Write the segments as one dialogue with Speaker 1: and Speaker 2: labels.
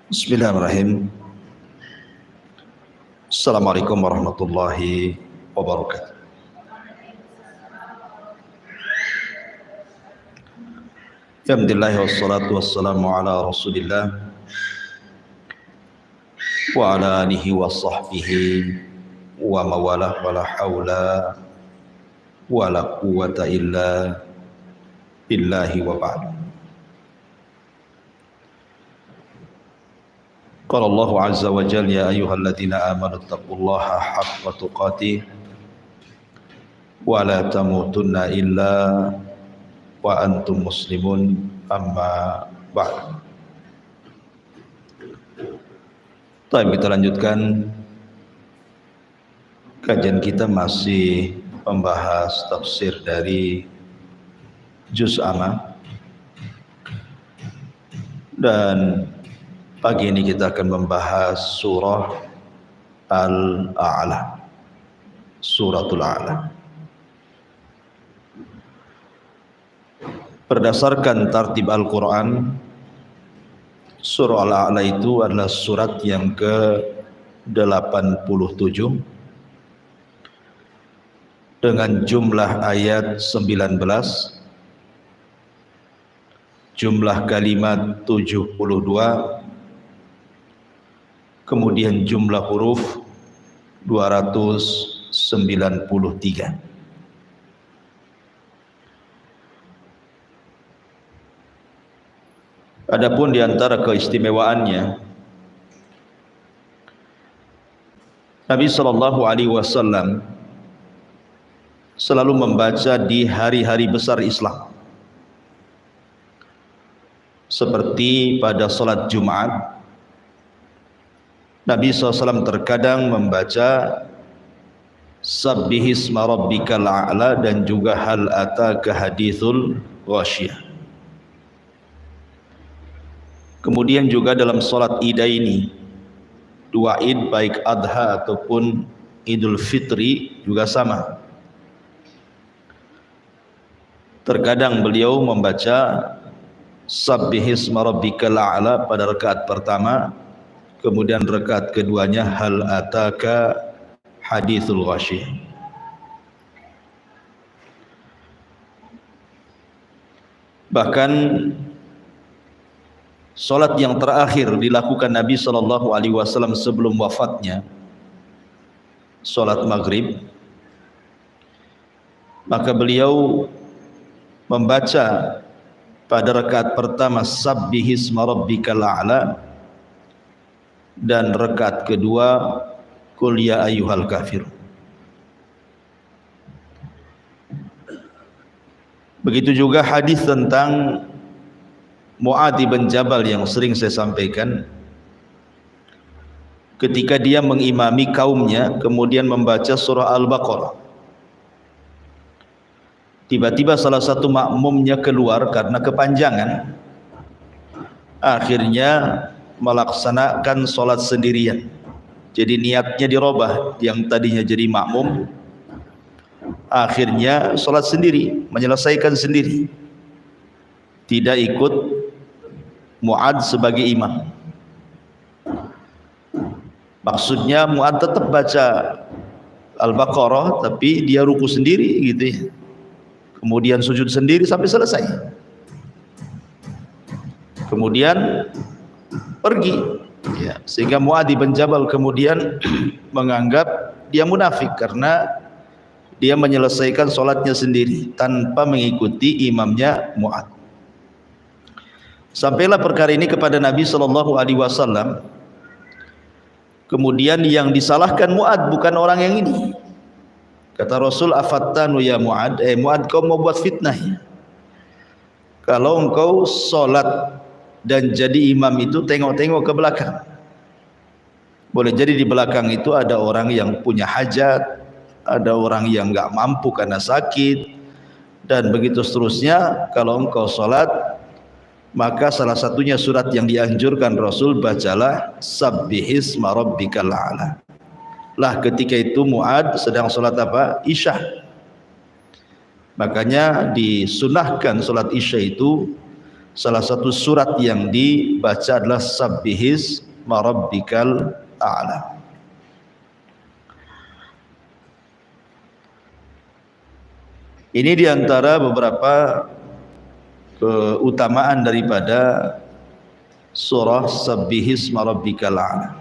Speaker 1: Bismillahirrahmanirrahim. Assalamualaikum warahmatullahi wabarakatuh. Alhamdulillah wassalatu wassalamu ala Rasulillah wa ala alihi wa sahbihi wa mawalah wa la hawla wa la quwwata illa billahi wa ba'd. Qala Allah azza wa jalla ya ayyuhalladzina amanu taqullaha haqqa tuqatih wa la tamutunna illa wa antum muslimun, amma ba'd. Baik, kita lanjutkan kajian kita, masih membahas tafsir dari Juz Amma, dan pagi ini kita akan membahas surah Al-A'la, suratul A'la. Berdasarkan tartib Al-Quran, surah Al-A'la itu adalah surat yang ke-87 dengan jumlah ayat 19, jumlah kalimat 72, kemudian jumlah huruf 293. Adapun di antara keistimewaannya, Nabi SAW selalu membaca di hari-hari besar Islam, seperti pada salat Jumat. Nabi SAW terkadang membaca Sabbihisma rabbikal a'la dan juga hal ataka hadithul ghasyiyah. Kemudian juga dalam salat Idaini, dua Id baik Adha ataupun Idul Fitri juga sama. Terkadang beliau membaca Sabbihisma rabbikal a'la pada rakaat pertama, kemudian rakaat keduanya hal ataka hadithul ghasyiyah. Bahkan salat yang terakhir dilakukan Nabi SAW sebelum wafatnya, salat maghrib, maka beliau membaca pada rakaat pertama Sabbihisma rabbikal a'la, dan rakaat kedua Qul ya ayyuhal kafirun. Begitu juga hadis tentang Mu'adz bin Jabal yang sering saya sampaikan, ketika dia mengimami kaumnya kemudian membaca surah Al-Baqarah, tiba-tiba salah satu makmumnya keluar karena kepanjangan, akhirnya melaksanakan sholat sendirian. Jadi niatnya dirubah, yang tadinya jadi makmum akhirnya sholat sendiri, menyelesaikan sendiri, tidak ikut Mu'adz sebagai imam. Maksudnya Mu'adz tetap baca Al-Baqarah, tapi dia ruku sendiri gitu ya, kemudian sujud sendiri sampai selesai, kemudian pergi ya, sehingga Mu'adz bin Jabal kemudian menganggap dia munafik karena dia menyelesaikan sholatnya sendiri tanpa mengikuti imamnya Mu'adz. Sampailah perkara ini kepada Nabi SAW. Kemudian yang disalahkan Mu'adz bukan orang yang ini. Kata Rasul, afattanu ya Mu'adz, Mu'adz, kau mau buat fitnah ya? Kalau engkau sholat dan jadi imam itu tengok-tengok ke belakang. Boleh jadi di belakang itu ada orang yang punya hajat, ada orang yang enggak mampu karena sakit, dan begitu seterusnya. Kalau engkau sholat, maka salah satunya surat yang dianjurkan Rasul, bacalah Sabbihisma rabbikal a'la. Lah ketika itu Mu'adz sedang sholat apa? Isya. Makanya disunahkan sholat Isya itu salah satu surat yang dibaca adalah Sabbihisma rabbikal a'la. Ini diantara beberapa keutamaan daripada surah Sabbihisma rabbikal a'la.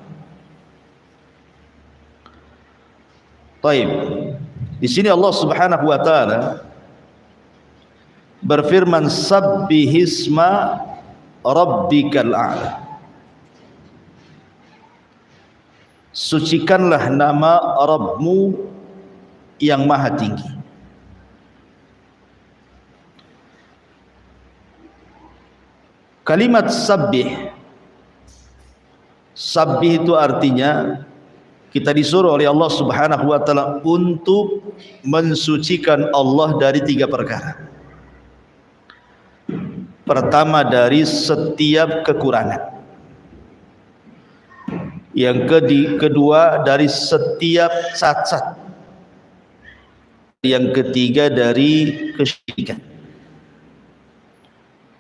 Speaker 1: Baik. Di sini Allah Subhanahu wa taala berfirman Sabbihisma rabbikal a'la. Sucikanlah nama Rabbmu yang maha tinggi. Kalimat sabbih, sabbih itu artinya kita disuruh oleh Allah Subhanahu wa taala untuk mensucikan Allah dari 3 perkara. Pertama, dari setiap kekurangan. Yang kedua, dari setiap cacat. Yang ketiga, dari kesyirikan.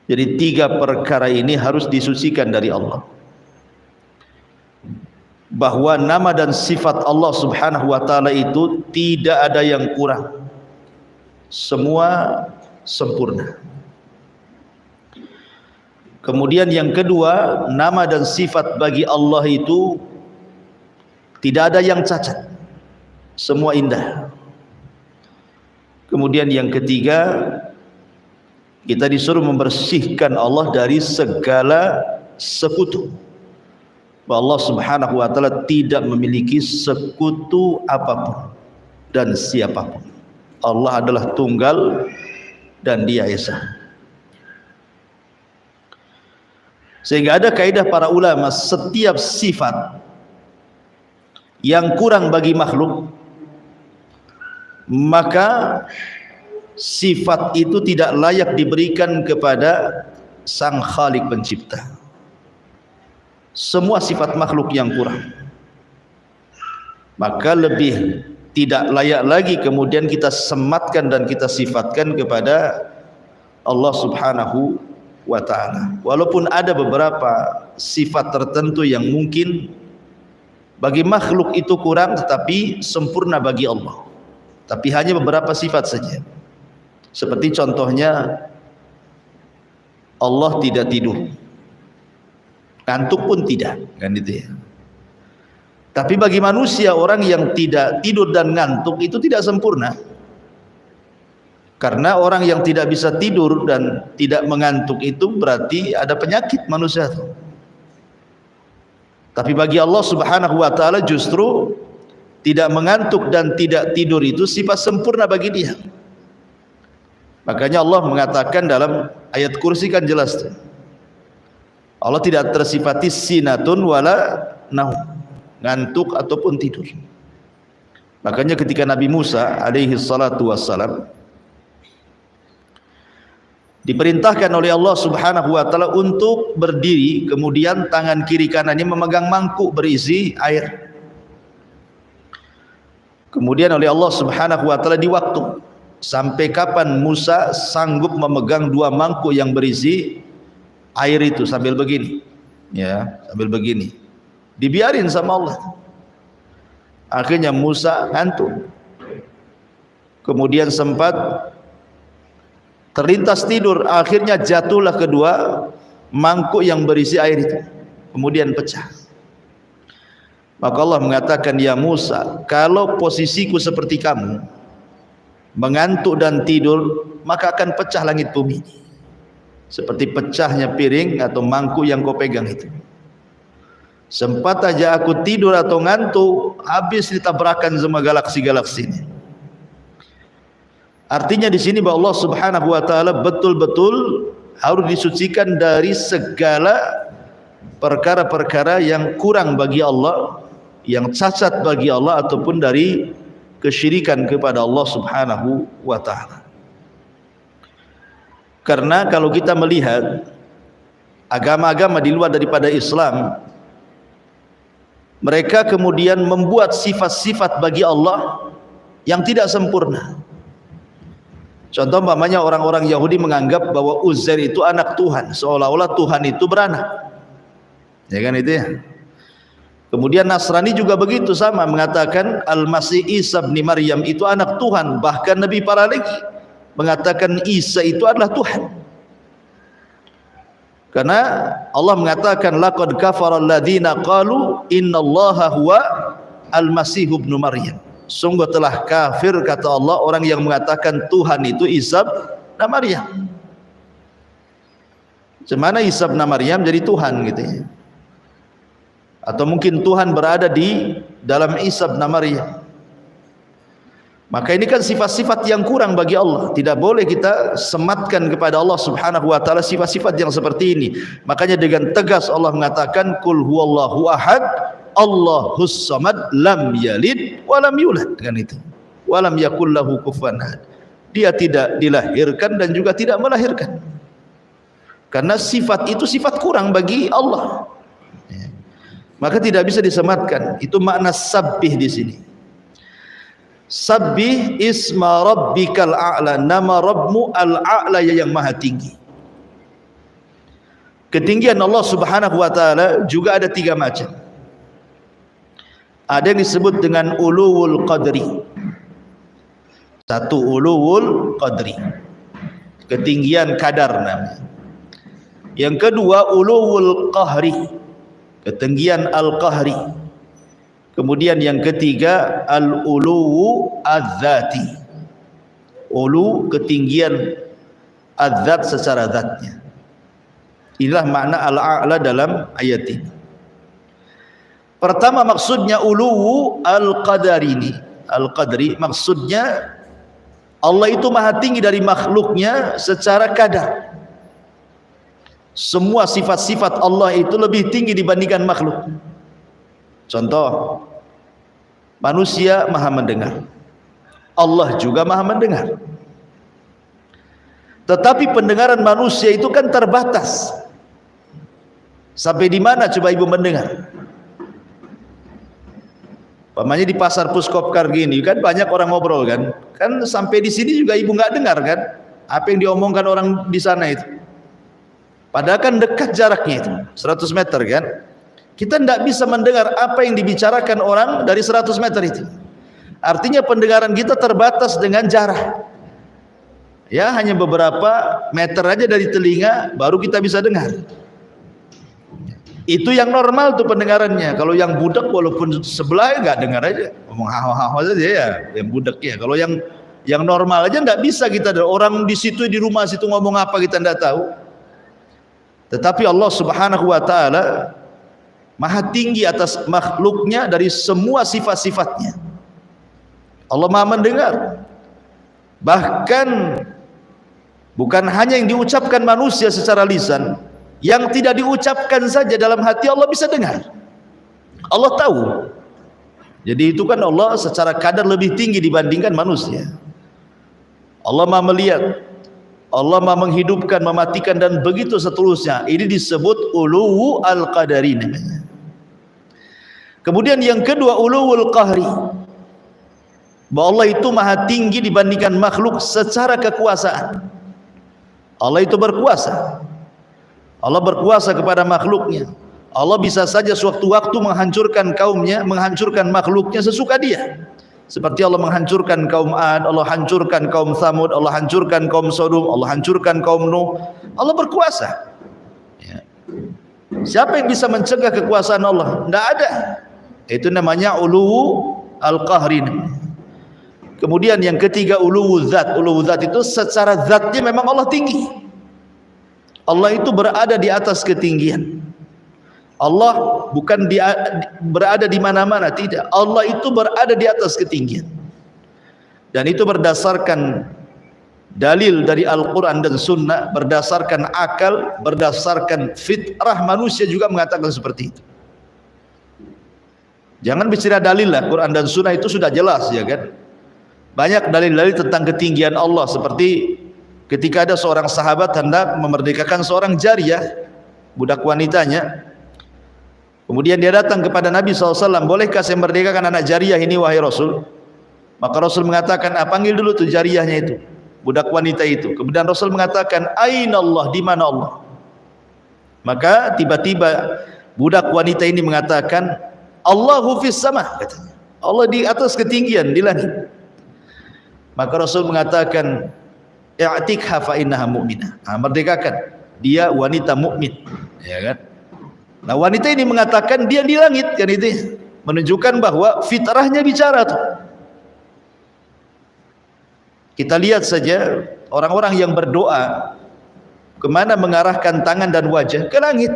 Speaker 1: Jadi 3 perkara ini harus disucikan dari Allah. Bahwa nama dan sifat Allah Subhanahu wa taala itu tidak ada yang kurang. Semua sempurna. Kemudian yang kedua, nama dan sifat bagi Allah itu tidak ada yang cacat. Semua indah. Kemudian yang ketiga, kita disuruh membersihkan Allah dari segala sekutu. Allah Subhanahu wa taala tidak memiliki sekutu apapun dan siapapun. Allah adalah tunggal dan Dia esa. Sehingga ada kaidah para ulama, setiap sifat yang kurang bagi makhluk, maka sifat itu tidak layak diberikan kepada Sang Khalik Pencipta. Semua sifat makhluk yang kurang, maka lebih tidak layak lagi kemudian kita sematkan dan kita sifatkan kepada Allah Subhanahu wa ta'ala. Walaupun ada beberapa sifat tertentu yang mungkin bagi makhluk itu kurang tetapi sempurna bagi Allah, tapi hanya beberapa sifat saja. Seperti contohnya Allah tidak tidur, ngantuk pun tidak, kan itu ya. Tapi bagi manusia, orang yang tidak tidur dan ngantuk itu tidak sempurna. Karena orang yang tidak bisa tidur dan tidak mengantuk itu berarti ada penyakit manusia itu. Tapi bagi Allah Subhanahu wa taala justru tidak mengantuk dan tidak tidur itu sifat sempurna bagi Dia. Makanya Allah mengatakan dalam ayat kursi kan jelas, Allah tidak tersifati sinatun wala naum, ngantuk ataupun tidur. Makanya ketika Nabi Musa alaihi salatu wassalam diperintahkan oleh Allah Subhanahu wa taala untuk berdiri, kemudian tangan kiri kanannya memegang mangkuk berisi air. Kemudian oleh Allah Subhanahu wa taala diwaktu sampai kapan Musa sanggup memegang 2 mangkuk yang berisi air itu sambil begini, ya, sambil begini. Dibiarin sama Allah. Akhirnya Musa ngantuk. Kemudian sempat terlintas tidur, akhirnya jatuhlah kedua mangkuk yang berisi air itu, kemudian pecah. Maka Allah mengatakan, ya Musa, kalau posisiku seperti kamu, mengantuk dan tidur, maka akan pecah langit bumi, seperti pecahnya piring atau mangkuk yang kau pegang itu. Sempat aja aku tidur atau ngantuk, habis ditabrakan semua galaksi-galaksi ini. Artinya di sini bahwa Allah Subhanahu wa taala betul-betul harus disucikan dari segala perkara-perkara yang kurang bagi Allah, yang cacat bagi Allah, ataupun dari kesyirikan kepada Allah Subhanahu wa taala. Karena kalau kita melihat agama-agama di luar daripada Islam, mereka kemudian membuat sifat-sifat bagi Allah yang tidak sempurna. Contoh umpamanya orang-orang Yahudi menganggap bahwa Uzair itu anak Tuhan, seolah-olah Tuhan itu beranak. Ya kan itu ya. Kemudian Nasrani juga begitu sama, mengatakan Al-Masih Isa bin Maryam itu anak Tuhan. Bahkan Nabi para lagi mengatakan Isa itu adalah Tuhan. Karena Allah mengatakan laqad kafara alladziina qalu innallaha huwa al-masih ibnu Maryam. Sungguh telah kafir, kata Allah, orang yang mengatakan Tuhan itu Isa bin Maryam. Semana Isa bin Maryam jadi Tuhan gitu ya. Atau mungkin Tuhan berada di dalam Isa bin Maryam. Maka ini kan sifat-sifat yang kurang bagi Allah. Tidak boleh kita sematkan kepada Allah Subhanahu wa taala sifat-sifat yang seperti ini. Makanya dengan tegas Allah mengatakan qul huwallahu ahad, Allahus samad, lam yalid wa lam yulad, kan itu. Wa lam yakul lahu kufuwan ahad. Dia tidak dilahirkan dan juga tidak melahirkan. Karena sifat itu sifat kurang bagi Allah. Maka tidak bisa disematkan. Itu makna sabbih di sini. Sabbih isma rabbikal a'la, nama Rabbmu al-a'la yang maha tinggi. Ketinggian Allah Subhanahu wa taala juga ada 3 macam. Ada yang disebut dengan uluwul qadri. Satu, uluwul qadri, ketinggian kadar namanya. Yang kedua, uluwul qahri, ketinggian al-qahri. Kemudian yang ketiga, al-uluwu az-zati, ulu, ketinggian az-zat secara zatnya. Inilah makna al-a'la dalam ayat ini. Pertama maksudnya uluwu al-qadari ini. Al-qadri maksudnya Allah itu maha tinggi dari makhluknya secara kadar. Semua sifat-sifat Allah itu lebih tinggi dibandingkan makhluk. Contoh, manusia maha mendengar, Allah juga maha mendengar. Tetapi pendengaran manusia itu kan terbatas. Sampai di mana coba ibu mendengar? Pamannya di pasar Puskopkar gini kan banyak orang ngobrol kan. Kan sampai di sini juga ibu nggak dengar kan apa yang diomongkan orang di sana itu. Padahal kan dekat jaraknya itu 100 meter kan. Kita tidak bisa mendengar apa yang dibicarakan orang dari 100 meter itu. Artinya pendengaran kita terbatas dengan jarak. Ya, hanya beberapa meter aja dari telinga baru kita bisa dengar. Itu yang normal tuh pendengarannya. Kalau yang budak walaupun sebelah nggak dengar aja, ngomong hawa-hawa saja ya, yang budak ya. Kalau yang normal aja nggak bisa kita. Orang di situ di rumah situ ngomong apa kita nggak tahu. Tetapi Allah Subhanahu wa taala maha tinggi atas makhluknya dari semua sifat-sifatnya. Allah maha mendengar. Bahkan bukan hanya yang diucapkan manusia secara lisan, yang tidak diucapkan saja dalam hati Allah bisa dengar. Allah tahu. Jadi itu kan Allah secara kadar lebih tinggi dibandingkan manusia. Allah maha melihat, Allah maha menghidupkan, mematikan dan begitu seterusnya. Ini disebut uluwu al-qadari namanya. Kemudian yang kedua, uluwul qahri, bahwa Allah itu maha tinggi dibandingkan makhluk secara kekuasaan. Allah itu berkuasa. Allah berkuasa kepada makhluknya. Allah bisa saja sewaktu-waktu menghancurkan kaumnya, menghancurkan makhluknya sesuka dia. Seperti Allah menghancurkan kaum Ad, Allah hancurkan kaum Tsamud, Allah hancurkan kaum Sodom, Allah hancurkan kaum Nuh. Allah berkuasa. Ya. Siapa yang bisa mencegah kekuasaan Allah? Tidak ada. Itu namanya uluwu al-qahri. Kemudian yang ketiga, uluwu zat. Uluwu zat itu secara zatnya memang Allah tinggi. Allah itu berada di atas ketinggian. Allah bukan berada di mana-mana, tidak. Allah itu berada di atas ketinggian. Dan itu berdasarkan dalil dari Al-Quran dan Sunnah, berdasarkan akal, berdasarkan fitrah manusia juga mengatakan seperti itu. Jangan bicara dalil lah, Quran dan Sunnah itu sudah jelas ya kan. Banyak dalil-dalil tentang ketinggian Allah, seperti ketika ada seorang sahabat hendak memerdekakan seorang jariyah, budak wanitanya. Kemudian dia datang kepada Nabi SAW, bolehkah saya merdekakan anak jariyah ini wahai Rasul? Maka Rasul mengatakan, panggil dulu tuh jariyahnya itu. budak wanita itu. Kemudian Rasul mengatakan, "Aina Allah?" Di mana Allah? Maka tiba-tiba budak wanita ini mengatakan, "Allahu fis sama," katanya. Allah di atas ketinggian, di langit. Maka Rasul mengatakan, "I'tikha fa innaha mu'minah." Merdekakan, dia wanita mukmin, ya kan? Nah, wanita ini mengatakan dia di langit, kan itu menunjukkan bahwa fitrahnya bicara tuh. Kita lihat saja orang-orang yang berdoa kemana mengarahkan tangan dan wajah? Ke langit.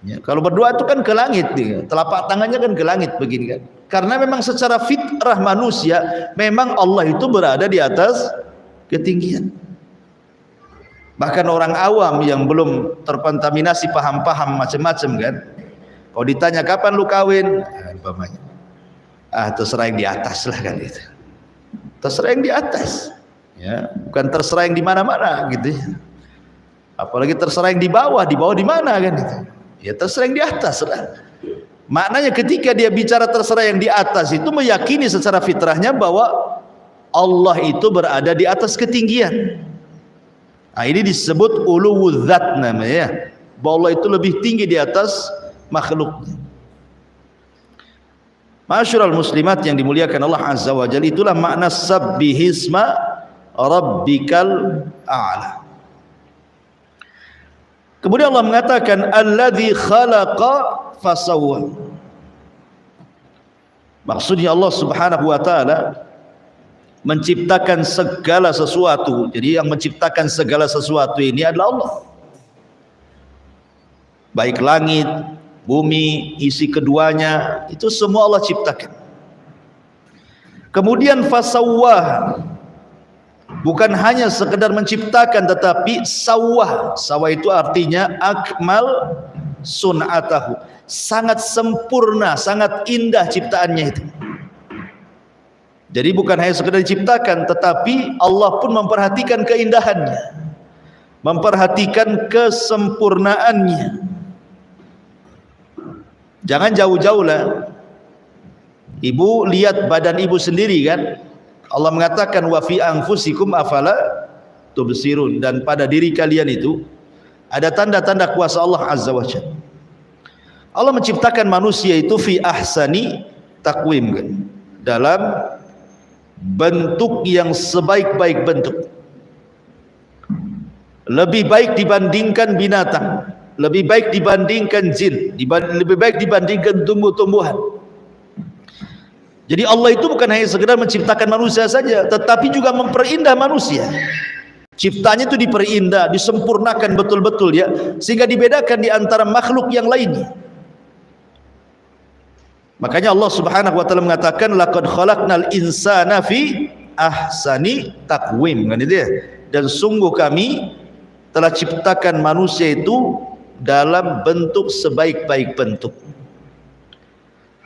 Speaker 1: Ya, kalau berdoa itu kan ke langit, telapak tangannya kan ke langit begini kan. Karena memang secara fitrah manusia memang Allah itu berada di atas ketinggian. Bahkan orang awam yang belum terkontaminasi paham-paham macam-macam kan, kalau ditanya kapan lu kawin, terserah yang di atas lah kan itu. Terserah yang di atas, ya, bukan terserah yang di mana-mana gitu. Apalagi terserah yang di bawah di mana kan itu. Ya terserah yang di atas lah. Maknanya ketika dia bicara terserah yang di atas itu meyakini secara fitrahnya bahwa Allah itu berada di atas ketinggian. Nah, ini disebut uluwul dzat namanya, bahwa Allah itu lebih tinggi di atas makhluknya. Masyarul muslimat yang dimuliakan Allah Azza wa Jalla, itulah makna sabbihisma rabbikal a'la. Kemudian Allah mengatakan alladzi khalaqa fasawwa. Maksudnya Allah Subhanahu wa taala menciptakan segala sesuatu. Jadi yang menciptakan segala sesuatu ini adalah Allah. Baik langit, bumi, isi keduanya, itu semua Allah ciptakan. Kemudian fasawwah, bukan hanya sekedar menciptakan, tetapi sawwah. Sawwah itu artinya akmal sun'atahu, sangat sempurna, sangat indah ciptaannya itu. Jadi bukan hanya sekedar diciptakan, tetapi Allah pun memperhatikan keindahannya, memperhatikan kesempurnaannya. Jangan jauh-jauh lah. Ibu lihat badan ibu sendiri kan. Allah mengatakan wa fi anfusikum afala tubsirun, dan pada diri kalian itu ada tanda-tanda kuasa Allah Azza wa Jalla. Allah menciptakan manusia itu fi ahsani taqwim kan, dalam bentuk yang sebaik-baik bentuk, lebih baik dibandingkan binatang, lebih baik dibandingkan jin, lebih baik dibandingkan tumbuh-tumbuhan. Jadi Allah itu bukan hanya sekedar menciptakan manusia saja, tetapi juga memperindah manusia. Ciptanya itu diperindah, disempurnakan betul-betul ya, sehingga dibedakan di antara makhluk yang lainnya. Makanya Allah Subhanahu wa taala mengatakan laqad khalaqnal insana fi ahsani taqwim, kan itu ya. Dan sungguh kami telah ciptakan manusia itu dalam bentuk sebaik-baik bentuk.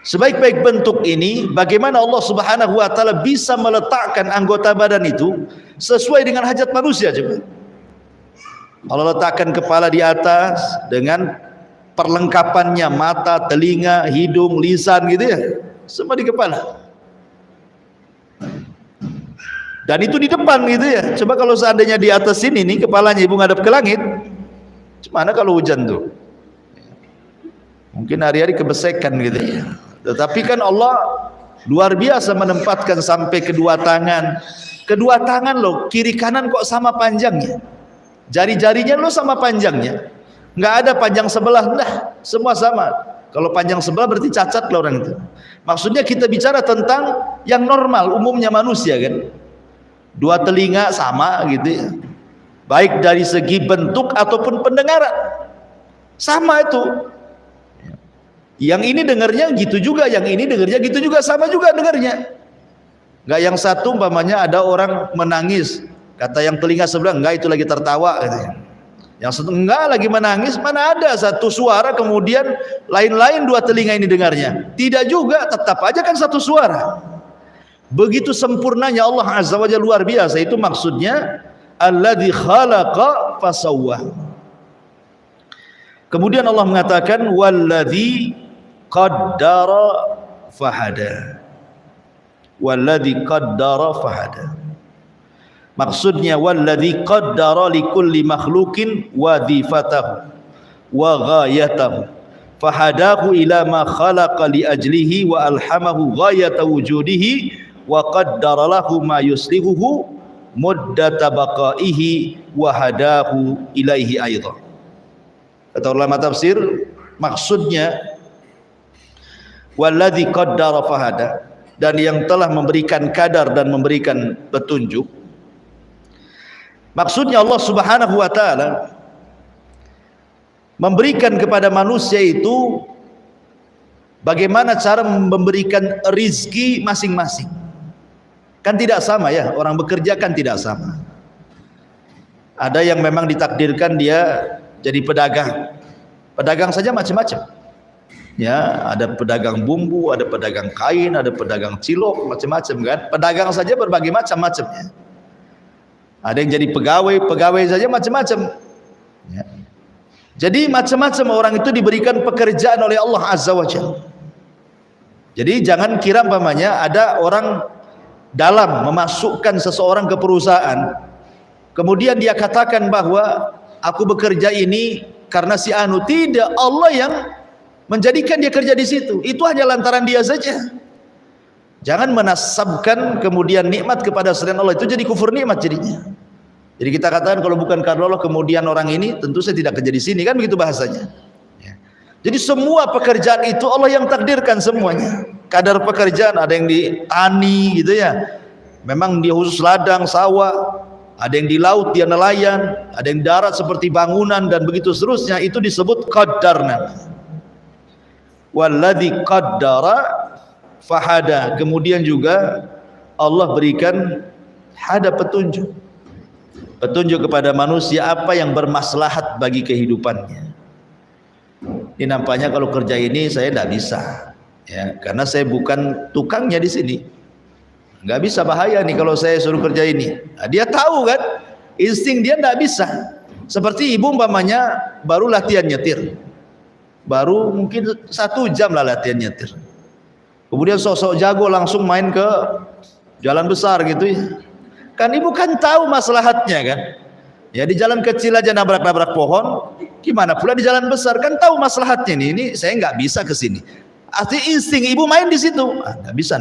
Speaker 1: Sebaik-baik bentuk ini, bagaimana Allah Subhanahu wa taala bisa meletakkan anggota badan itu sesuai dengan hajat manusia coba. Allah letakkan kepala di atas dengan perlengkapannya, mata, telinga, hidung, lisan gitu ya, semua di kepala. Dan itu di depan gitu ya. Coba kalau seandainya di atas sini nih kepalanya ibu ngadep ke langit, gimana kalau hujan tuh? Mungkin hari-hari kebesekan gitu ya. Tetapi kan Allah luar biasa menempatkan sampai kedua tangan. Kedua tangan loh, kiri kanan kok sama panjangnya. Jari-jarinya lo sama panjangnya. Nggak ada panjang sebelah, nah semua sama. Kalau panjang sebelah berarti cacat lah orang itu. Maksudnya kita bicara tentang yang normal, umumnya manusia kan. Dua telinga sama gitu ya, baik dari segi bentuk ataupun pendengaran sama itu. Yang ini dengarnya gitu juga, yang ini dengarnya gitu juga, sama juga dengarnya. Nggak yang satu umpamanya ada orang menangis, kata yang telinga sebelah enggak itu lagi tertawa katanya. Yang satu enggak lagi menangis, mana ada satu suara kemudian lain-lain dua telinga ini dengarnya. Tidak juga, tetap aja kan satu suara. Begitu sempurnanya Allah Azza wa Jalla, luar biasa. Itu maksudnya alladzi khalaqa fasawwa. Kemudian Allah mengatakan walladzi qaddara fahada. Walladzi qaddara fahada. Maksudnya walladzi qaddara likulli makhluqin wadhifatahu wa ghayatahu fahadahu ila ma khalaqa li ajlihi wa alhamahu ghayata wujudihi wa qaddara lahu ma yuslihuhu muddata baqaihi wa hadahu ilaihi aidan. Kata ulama tafsir, maksudnya walladzi qaddara fahada, dan yang telah memberikan kadar dan memberikan petunjuk. Maksudnya Allah Subhanahu wa taala memberikan kepada manusia itu bagaimana cara memberikan rizki masing-masing. Kan tidak sama ya, orang bekerja kan tidak sama. Ada yang memang ditakdirkan dia jadi pedagang. Pedagang saja macam-macam. Ya, ada pedagang bumbu, ada pedagang kain, ada pedagang cilok, macam-macam kan. Pedagang saja berbagai macam-macamnya. Ada yang jadi pegawai saja macam-macam. Ya. Jadi macam-macam orang itu diberikan pekerjaan oleh Allah Azza wa Jalla. Jadi jangan kira umpamanya ada orang dalam memasukkan seseorang ke perusahaan, kemudian dia katakan bahwa aku bekerja ini karena si anu. Tidak, Allah yang menjadikan dia kerja di situ. Itu hanya lantaran dia saja. Jangan menasabkan kemudian nikmat kepada selain Allah, itu jadi kufur nikmat jadinya. Jadi kita katakan kalau bukan karena Allah kemudian orang ini tentu saya tidak kerja di sini, kan begitu bahasanya. Ya. Jadi semua pekerjaan itu Allah yang takdirkan semuanya. Kadar pekerjaan ada yang di tani gitu ya. Memang dia khusus ladang, sawah. Ada yang di laut dia nelayan, ada yang darat seperti bangunan dan begitu seterusnya. Itu disebut qaddarna. Walladzi qaddara fahada. Kemudian juga Allah berikan hada petunjuk kepada manusia apa yang bermaslahat bagi kehidupannya. Ini nampaknya kalau kerja ini saya tidak bisa ya, karena saya bukan tukangnya di sini. Nggak bisa, bahaya nih kalau saya suruh kerja ini. Nah, dia tahu kan, insting dia nggak bisa. Seperti ibu umpamanya baru latihan nyetir, baru mungkin 1 jam lah latihan nyetir. Kemudian sosok jago langsung main ke jalan besar gitu ya. Kan ibu kan tahu maslahatnya kan. Ya di jalan kecil aja nabrak-nabrak pohon, gimana pula di jalan besar, kan tahu maslahatnya nih. Ini saya nggak bisa ke sini. Artinya insting ibu main di situ. Nggak bisa.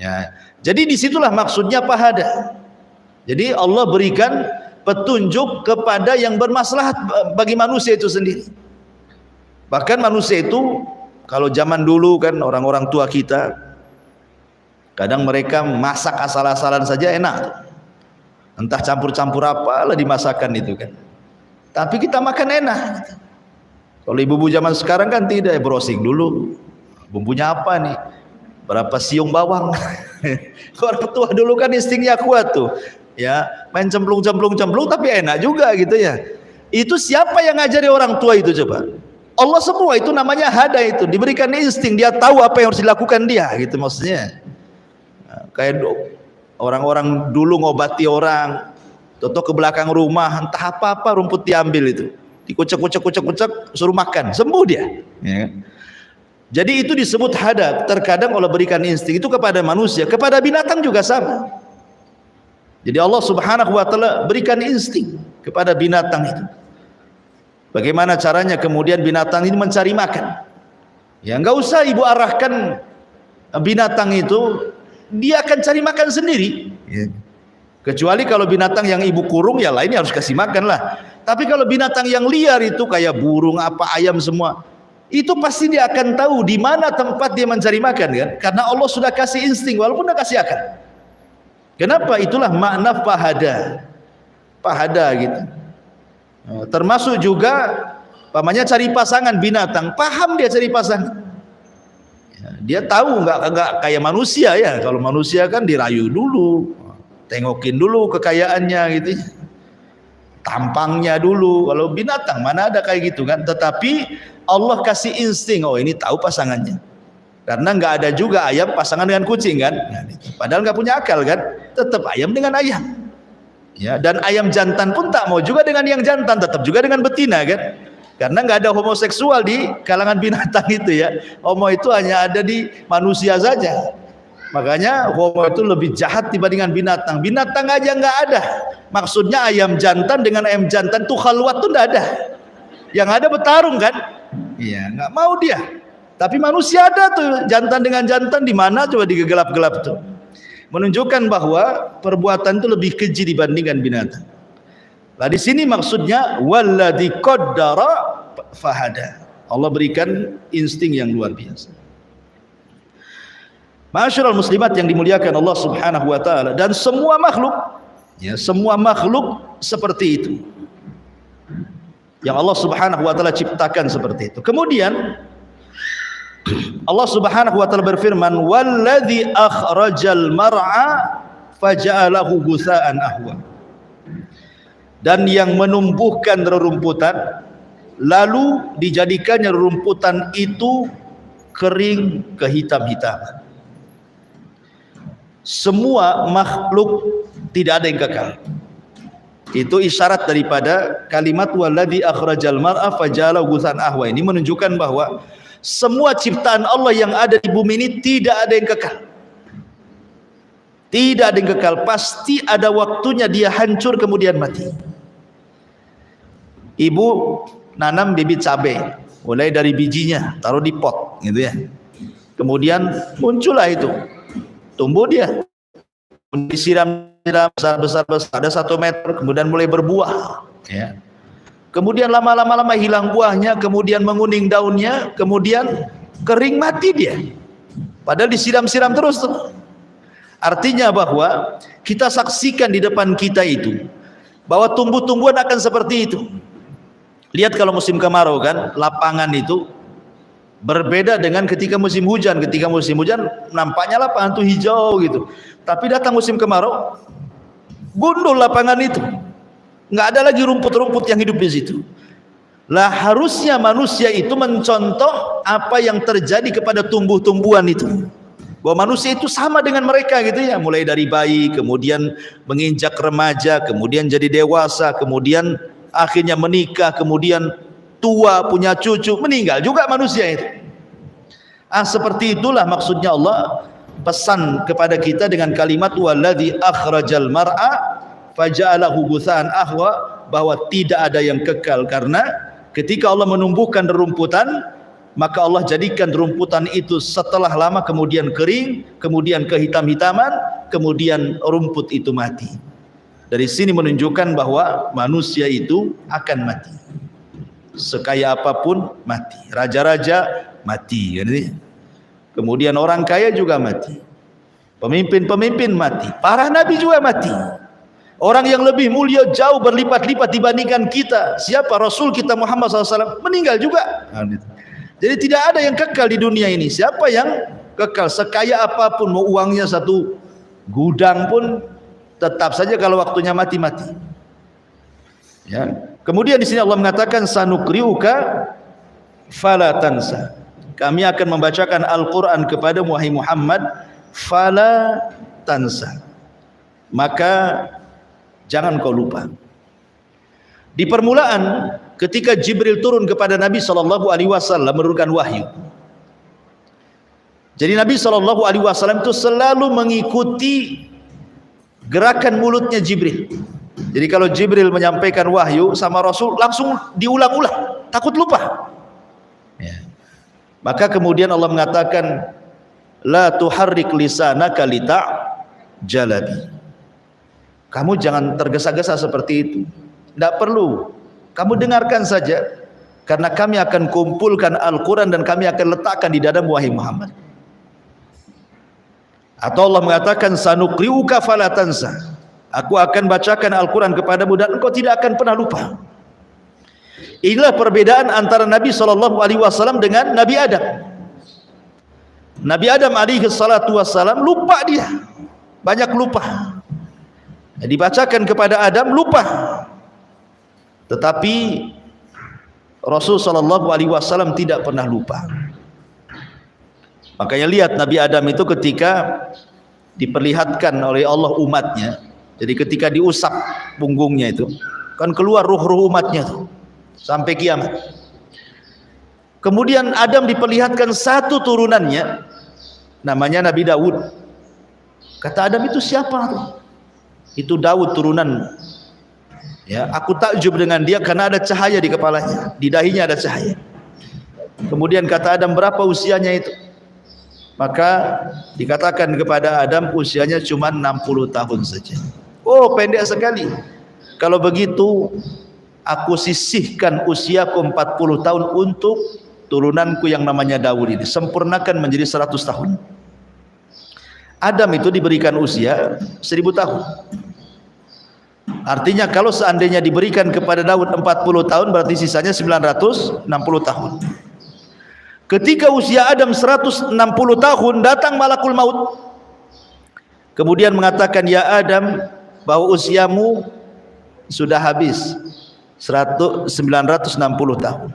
Speaker 1: Ya. Jadi disitulah maksudnya pahada. Jadi Allah berikan petunjuk kepada yang bermaslahat bagi manusia itu sendiri. Bahkan manusia itu kalau zaman dulu kan orang-orang tua kita, kadang mereka masak asal-asalan saja enak. Entah campur-campur apalah dimasakan itu kan. Tapi kita makan enak. Kalau ibu-ibu zaman sekarang kan tidak, browsing dulu. Bumbunya apa nih? Berapa siung bawang? Orang tua dulu kan instingnya kuat tuh. Ya, main cemplung tapi enak juga gitu ya. Itu siapa yang ngajari orang tua itu coba? Allah semua, itu namanya hada, itu diberikan insting, dia tahu apa yang harus dilakukan dia gitu maksudnya. Nah, kayak orang-orang dulu ngobati orang, toto ke belakang rumah entah apa rumput diambil itu, dikucek suruh makan, sembuh dia ya. Jadi itu disebut hada. Terkadang Allah berikan insting itu kepada manusia, kepada binatang juga sama. Jadi Allah Subhanahu wa taala berikan insting kepada binatang itu. Bagaimana caranya kemudian binatang ini mencari makan? Ya enggak usah ibu arahkan binatang itu, dia akan cari makan sendiri. Ya. Kecuali kalau binatang yang ibu kurung ya lainnya harus kasih makan lah. Tapi kalau binatang yang liar itu kayak burung, apa ayam semua, itu pasti dia akan tahu di mana tempat dia mencari makan kan? Karena Allah sudah kasih insting walaupun tidak kasih akan. Kenapa? Itulah makna pahada. Pahada gitu. Termasuk juga pamannya cari pasangan binatang, paham dia cari pasangan. Dia tahu enggak kayak manusia ya. Kalau manusia kan dirayu dulu, tengokin dulu kekayaannya gitu. Tampangnya dulu. Kalau binatang mana ada kayak gitu kan. Tetapi Allah kasih insting, oh ini tahu pasangannya. Karena nggak ada juga ayam pasangan dengan kucing kan. Nah, padahal nggak punya akal kan. Tetap ayam dengan ayam. Ya, dan ayam jantan pun tak mau juga dengan yang jantan, tetap juga dengan betina kan. Karena nggak ada homoseksual di kalangan binatang itu ya. Homo itu hanya ada di manusia saja. Makanya homo itu lebih jahat dibandingkan binatang. Binatang aja nggak ada. Maksudnya ayam jantan dengan ayam jantan tuh khalwat tuh nggak ada. Yang ada bertarung kan? Iya, nggak mau dia. Tapi manusia ada tuh jantan dengan jantan, di mana coba digelap-gelap tuh. Menunjukkan bahwa perbuatan itu lebih keji dibandingkan binatang. Nah di sini maksudnya walladzi qaddara fahada. Allah berikan insting yang luar biasa. Ma'asyiral muslimat yang dimuliakan Allah Subhanahu wa taala, dan semua makhluk, ya, semua makhluk seperti itu. Yang Allah Subhanahu wa taala ciptakan seperti itu. Kemudian Allah Subhanahu wa taala berfirman, "Walladzi akhrajal mar'a faja'alahu ghutsa'an ahwa." Dan yang menumbuhkan rerumputan lalu dijadikannya rerumputan itu kering kehitam-hitaman. Semua makhluk tidak ada yang kekal. Itu isyarat daripada kalimat walladzi akhrajal mar'a faja'alahu ghutsa'an ahwa. Ini menunjukkan bahwa semua ciptaan Allah yang ada di bumi ini tidak ada yang kekal. Tidak ada yang kekal, pasti ada waktunya dia hancur kemudian mati. Ibu nanam bibit cabai, mulai dari bijinya taruh di pot gitu ya. Kemudian muncullah itu. Tumbuh dia, disiram besar, ada 1 meter, kemudian mulai berbuah, ya. Kemudian lama-lama hilang buahnya, kemudian menguning daunnya, kemudian kering mati dia. Padahal disiram-siram terus tuh. Artinya bahwa kita saksikan di depan kita itu bahwa tumbuh-tumbuhan akan seperti itu. Lihat kalau musim kemarau kan, lapangan itu berbeda dengan ketika musim hujan. Ketika musim hujan nampaknya lapangan itu hijau gitu. Tapi datang musim kemarau, gundul lapangan itu. Nggak ada lagi rumput-rumput yang hidup di situ. Lah harusnya manusia itu mencontoh apa yang terjadi kepada tumbuh-tumbuhan itu. Bahwa manusia itu sama dengan mereka gitu ya. Mulai dari bayi, kemudian menginjak remaja, kemudian jadi dewasa, kemudian akhirnya menikah, kemudian tua, punya cucu, meninggal juga manusia itu. Seperti itulah maksudnya Allah pesan kepada kita dengan kalimat walladzi akhrajal mar'a faja'alahu ghutsa'an ahwa, bahwa tidak ada yang kekal, karena ketika Allah menumbuhkan rerumputan, maka Allah jadikan rerumputan itu setelah lama kemudian kering, kemudian kehitam-hitaman, kemudian rumput itu mati. Dari sini menunjukkan bahwa manusia itu akan mati. Sekaya apapun mati, raja-raja mati, kemudian orang kaya juga mati, pemimpin-pemimpin mati, para nabi juga mati. Orang yang lebih mulia jauh berlipat-lipat dibandingkan kita, siapa? Rasul kita Muhammad SAW meninggal juga. Jadi tidak ada yang kekal di dunia ini. Siapa yang kekal? Sekaya apapun, mau uangnya 1 gudang pun tetap saja kalau waktunya mati-mati. Ya. Kemudian di sini Allah mengatakan sanukriuka fala tansa. Kami akan membacakan Al-Qur'an kepada wahai Muhammad, fala tansa. Maka jangan kau lupa. Di permulaan ketika Jibril turun kepada Nabi SAW menurunkan wahyu. Jadi Nabi SAW itu selalu mengikuti gerakan mulutnya Jibril. Jadi kalau Jibril menyampaikan wahyu sama Rasul langsung diulang-ulang, takut lupa. Ya. Maka kemudian Allah mengatakan la tuharrik lisanaka lita'jalabi. Kamu jangan tergesa-gesa seperti itu. Tidak perlu. Kamu dengarkan saja, karena kami akan kumpulkan Al-Quran dan kami akan letakkan di dadamu wahai Muhammad. Atau Allah mengatakan sanukriuka fala tansa. Aku akan bacakan Al-Quran kepadamu dan engkau tidak akan pernah lupa. Inilah perbedaan antara Nabi SAW dengan Nabi Adam. Nabi Adam SAW lupa dia, banyak lupa. Dibacakan kepada Adam lupa. Tetapi Rasul SAW tidak pernah lupa. Makanya lihat Nabi Adam itu ketika diperlihatkan oleh Allah umatnya. Jadi ketika diusap punggungnya itu, kan keluar ruh-ruh umatnya tuh sampai kiamat. Kemudian Adam diperlihatkan satu turunannya, namanya Nabi Daud. Kata Adam, itu siapa? Itu Daud turunan. Ya, aku takjub dengan dia karena ada cahaya di kepalanya, di dahinya ada cahaya. Kemudian kata Adam, berapa usianya itu? Maka dikatakan kepada Adam usianya cuma 60 tahun saja. Oh, pendek sekali. Kalau begitu aku sisihkan usiaku 40 tahun untuk turunanku yang namanya Daud ini, sempurnakan menjadi 100 tahun. Adam itu diberikan usia 1000 tahun. Artinya kalau seandainya diberikan kepada Daud 40 tahun, berarti sisanya 960 tahun. Ketika usia Adam 160 tahun, datang malakul maut. Kemudian mengatakan, ya Adam, bahwa usiamu sudah habis 960 tahun.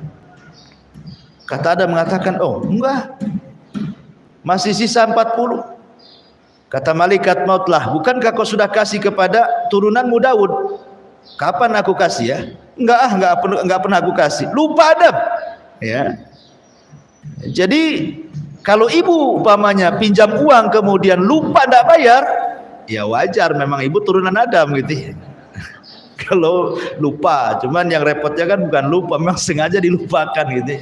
Speaker 1: Kata Adam mengatakan, oh enggak, masih sisa 40. Kata malaikat maut, lah bukankah kau sudah kasih kepada turunanmu Daud? Kapan aku kasih ya? Enggak pernah aku kasih. Lupa Adam. Ya. Jadi kalau ibu umpamanya pinjam uang kemudian lupa tidak bayar, ya wajar, memang ibu turunan Adam gitu. Kalau lupa, cuman yang repotnya kan bukan lupa, memang sengaja dilupakan gitu.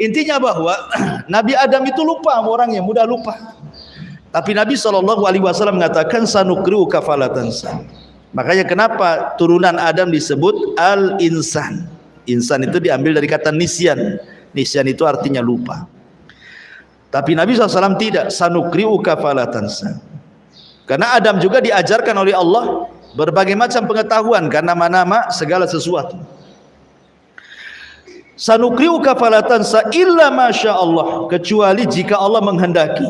Speaker 1: Intinya bahwa Nabi Adam itu lupa, orang yang mudah lupa. Tapi Nabi SAW mengatakan sanukriuka fala tansa. Makanya kenapa turunan Adam disebut al-insan. Insan itu diambil dari kata nisyan. Nisyan itu artinya lupa. Tapi Nabi SAW tidak, sanukriuka fala tansa. Karena Adam juga diajarkan oleh Allah berbagai macam pengetahuan karena nama-nama segala sesuatu. Sanukriuka fala tansa illa masya Allah, kecuali jika Allah menghendaki.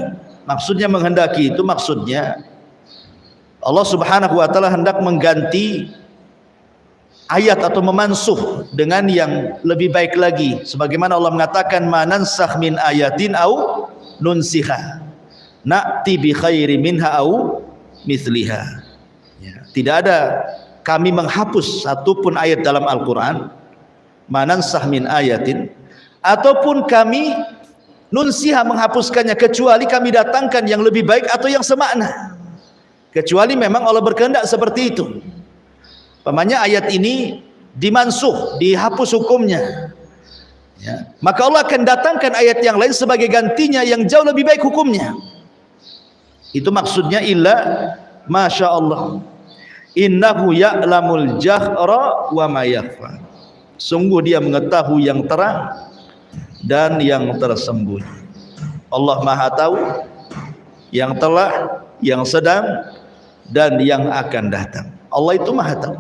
Speaker 1: Maksudnya menghendaki itu maksudnya Allah Subhanahu wa taala hendak mengganti ayat atau memansuh dengan yang lebih baik lagi, sebagaimana Allah mengatakan manansakh min ayatin au nunsiha na'ti bi khairi minha au mithliha. Ya, tidak ada kami menghapus satupun ayat dalam Al-Quran, manansakh min ayatin, ataupun kami nunsiha menghapuskannya, kecuali kami datangkan yang lebih baik atau yang semakna, kecuali memang Allah berkehendak seperti itu. Pamannya ayat ini dimansuh, dihapus hukumnya, ya, maka Allah akan datangkan ayat yang lain sebagai gantinya yang jauh lebih baik hukumnya. Itu maksudnya illa masya Allah, innahu ya'lamul jahra wa ma yakhfa. Sungguh dia mengetahui yang terang dan yang tersembunyi. Allah Maha tahu yang telah, yang sedang, dan yang akan datang. Allah itu Maha tahu.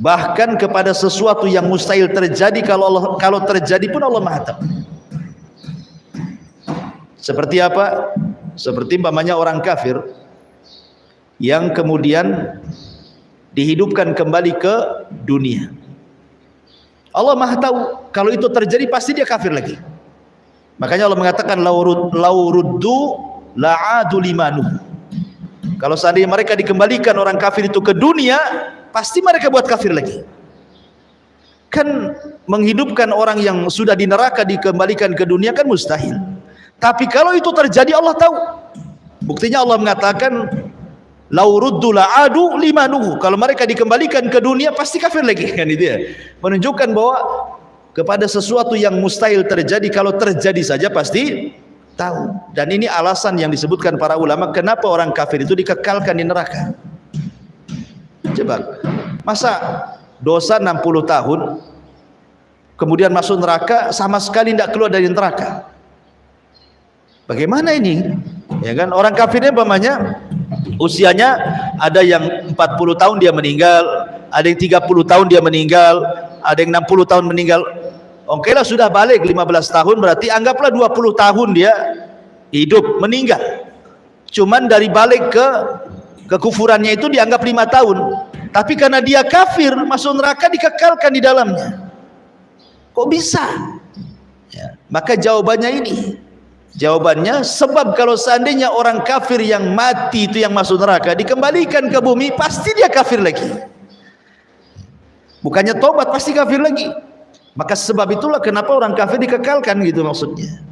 Speaker 1: Bahkan kepada sesuatu yang mustahil terjadi, kalau terjadi pun Allah Maha tahu. Seperti apa? Seperti umpamanya orang kafir yang kemudian dihidupkan kembali ke dunia. Allah Maha tahu kalau itu terjadi pasti dia kafir lagi. Makanya Allah mengatakan lauruddu la'adu limanu. Kalau seandainya mereka dikembalikan orang kafir itu ke dunia, pasti mereka buat kafir lagi. Kan menghidupkan orang yang sudah di neraka dikembalikan ke dunia kan mustahil. Tapi kalau itu terjadi Allah tahu. Buktinya Allah mengatakan lauruddu la'adu limanuhu. Kalau mereka dikembalikan ke dunia pasti kafir lagi, kan itu ya. Menunjukkan bahwa kepada sesuatu yang mustahil terjadi, kalau terjadi saja pasti tahu. Dan ini alasan yang disebutkan para ulama kenapa orang kafir itu dikekalkan di neraka. Coba, masa dosa 60 tahun kemudian masuk neraka sama sekali tidak keluar dari neraka? Bagaimana ini? Ya kan, orang kafirnya umpamanya usianya ada yang 40 tahun dia meninggal, ada yang 30 tahun dia meninggal, ada yang 60 tahun meninggal. Oke lah, sudah balik 15 tahun, berarti anggaplah 20 tahun dia hidup, meninggal. Cuman dari balik ke kekufurannya itu dianggap 5 tahun. Tapi karena dia kafir, masuk neraka dikekalkan di dalamnya. Kok bisa? Ya, maka jawabannya ini. Jawabannya, sebab kalau seandainya orang kafir yang mati itu yang masuk neraka dikembalikan ke bumi, pasti dia kafir lagi. Bukannya tobat, pasti kafir lagi. Maka sebab itulah kenapa orang kafir dikekalkan gitu maksudnya.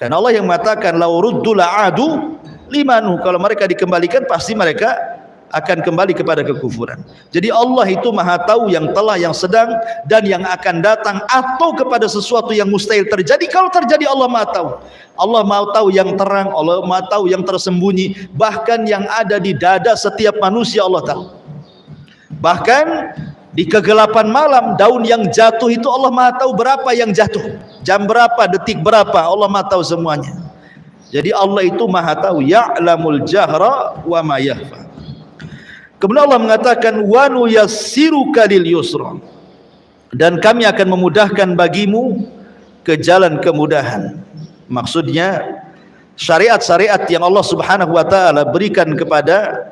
Speaker 1: Karena Allah yang mengatakan lauruddu la'adu limanu, kalau mereka dikembalikan pasti mereka akan kembali kepada kekufuran. Jadi Allah itu maha tahu yang telah, yang sedang, dan yang akan datang, atau kepada sesuatu yang mustahil terjadi. Kalau terjadi Allah maha tahu. Allah maha tahu yang terang, Allah maha tahu yang tersembunyi, bahkan yang ada di dada setiap manusia Allah tahu. Bahkan di kegelapan malam, daun yang jatuh itu Allah maha tahu berapa yang jatuh, jam berapa, detik berapa, Allah maha tahu semuanya. Jadi Allah itu maha tahu, ya'lamul jahra wa ma yakhfa. Kemudian Allah mengatakan wa nuyassiruka lil yusra, dan kami akan memudahkan bagimu ke jalan kemudahan. Maksudnya syariat-syariat yang Allah Subhanahu wa taala berikan kepada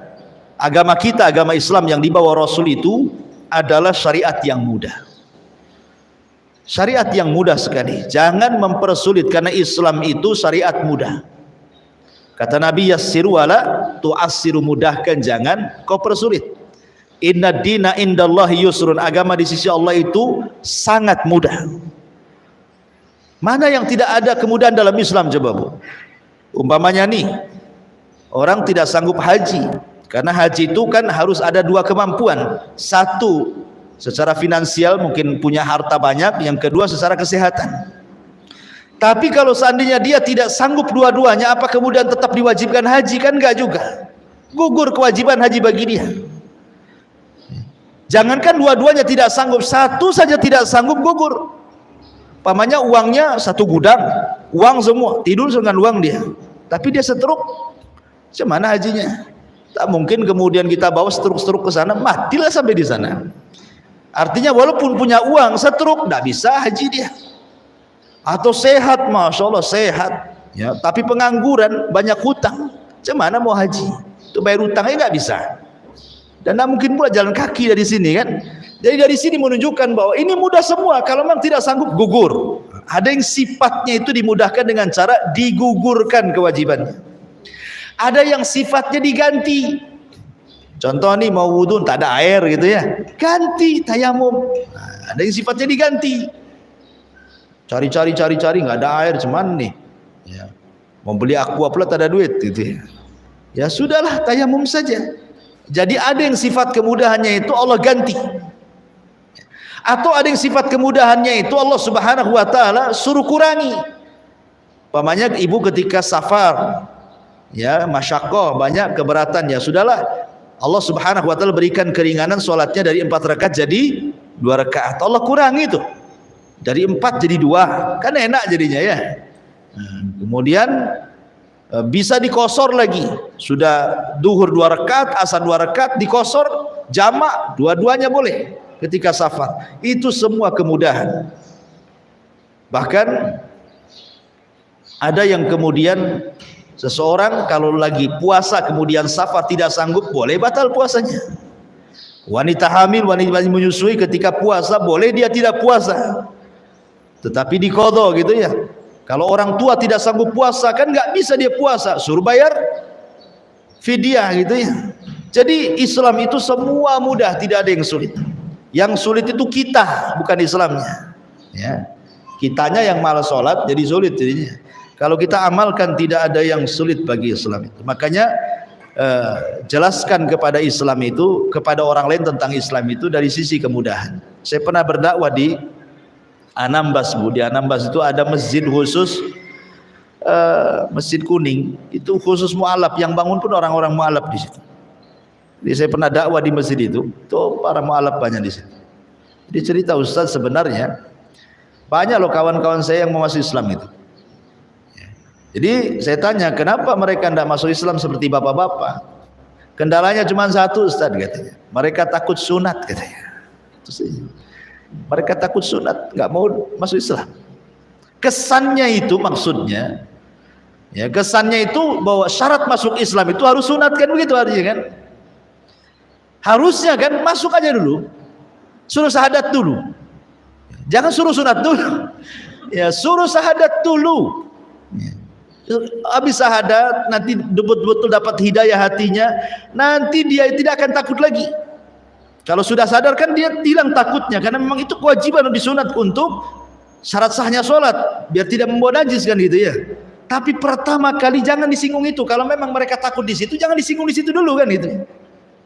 Speaker 1: agama kita, agama Islam yang dibawa Rasul itu adalah syariat yang mudah. Syariat yang mudah sekali. Jangan mempersulit, karena Islam itu syariat mudah. Kata Nabi, yassiru wala tu'assiru, mudahkan, jangan kau persulit. Inna dina indallahi yusrun, agama di sisi Allah itu sangat mudah. Mana yang tidak ada kemudahan dalam Islam, coba Bu? Umpamanya nih, orang tidak sanggup haji, karena haji itu kan harus ada dua kemampuan. Satu, secara finansial mungkin punya harta banyak, yang kedua secara kesehatan. Tapi kalau seandainya dia tidak sanggup dua-duanya, apa kemudian tetap diwajibkan haji? Kan enggak juga. Gugur kewajiban haji bagi dia. Jangankan dua-duanya tidak sanggup, satu saja tidak sanggup, gugur. Pamannya uangnya satu gudang, uang semua, tidur dengan uang dia. Tapi dia setruk, macam mana hajinya? Tak mungkin kemudian kita bawa setruk-setruk ke sana, matilah sampai di sana. Artinya walaupun punya uang, setruk, tidak bisa haji dia. Atau sehat, Masya Allah sehat, ya, tapi pengangguran, banyak hutang, macam mana mau haji? Itu bayar hutangnya nggak bisa. Dan tidak mungkin pula jalan kaki dari sini kan. Jadi dari sini menunjukkan bahwa ini mudah semua. Kalau memang tidak sanggup, gugur. Ada yang sifatnya itu dimudahkan dengan cara digugurkan kewajibannya. Ada yang sifatnya diganti. Contoh nih, mau wudhu tak ada air gitu ya, ganti tayamum. Nah, ada yang sifatnya diganti. Cari-cari nggak ada air, cuman nih ya, mau beli aqua pula tak ada duit gitu ya. Ya sudahlah, tayamum saja. Jadi ada yang sifat kemudahannya itu Allah ganti. Atau ada yang sifat kemudahannya itu Allah Subhanahu wa taala suruh kurangi. Umpamanya ibu ketika safar, ya masyaqqah, banyak keberatan, ya sudahlah, Allah Subhanahu wa taala berikan keringanan, sholatnya dari 4 rakaat jadi 2 rakaat. Allah kurangi itu. Dari 4 jadi 2, kan enak jadinya ya. Kemudian bisa dikosor lagi. Sudah duhur 2 rakaat, asar 2 rakaat, dikosor, jamak, dua-duanya boleh ketika safar. Itu semua kemudahan. Bahkan ada yang kemudian seseorang kalau lagi puasa kemudian safar tidak sanggup, boleh batal puasanya. Wanita hamil, wanita menyusui ketika puasa, boleh dia tidak puasa, tetapi diqadha gitu ya. Kalau orang tua tidak sanggup puasa, kan nggak bisa dia puasa, suruh bayar fidyah gitu ya. Jadi Islam itu semua mudah, tidak ada yang sulit. Yang sulit itu kita, bukan Islamnya ya. Kitanya yang malas sholat jadi sulit jadinya. Kalau kita amalkan, tidak ada yang sulit bagi Islam itu. Makanya jelaskan kepada Islam itu, kepada orang lain tentang Islam itu dari sisi kemudahan. Saya pernah berdakwah di Anambas Bu. Di Anambas itu ada masjid khusus, Masjid Kuning, itu khusus mu'alaf, yang bangun pun orang-orang mu'alaf di situ. Jadi saya pernah dakwah di masjid itu para mu'alaf banyak di situ. Jadi cerita Ustaz, sebenarnya banyak loh kawan-kawan saya yang mau masuk Islam itu. Jadi saya tanya, kenapa mereka tidak masuk Islam seperti bapak-bapak? Kendalanya cuma satu Ustaz katanya, mereka takut sunat katanya. Itu sih. Mereka takut sunat, nggak mau masuk Islam. Kesannya itu, maksudnya ya, kesannya itu bahwa syarat masuk Islam itu harus sunat, kan begitu artinya kan. Harusnya kan masuk aja dulu, suruh syahadat dulu, jangan suruh sunat dulu ya, suruh syahadat dulu ya. Habis syahadat, nanti betul-betul dapat hidayah hatinya, nanti dia tidak akan takut lagi. Kalau sudah sadar kan dia hilang takutnya, karena memang itu kewajiban disunat untuk syarat sahnya sholat, biar tidak membawa najis kan gitu ya. Tapi pertama kali jangan disinggung itu. Kalau memang mereka takut di situ, jangan disinggung di situ dulu kan gitu.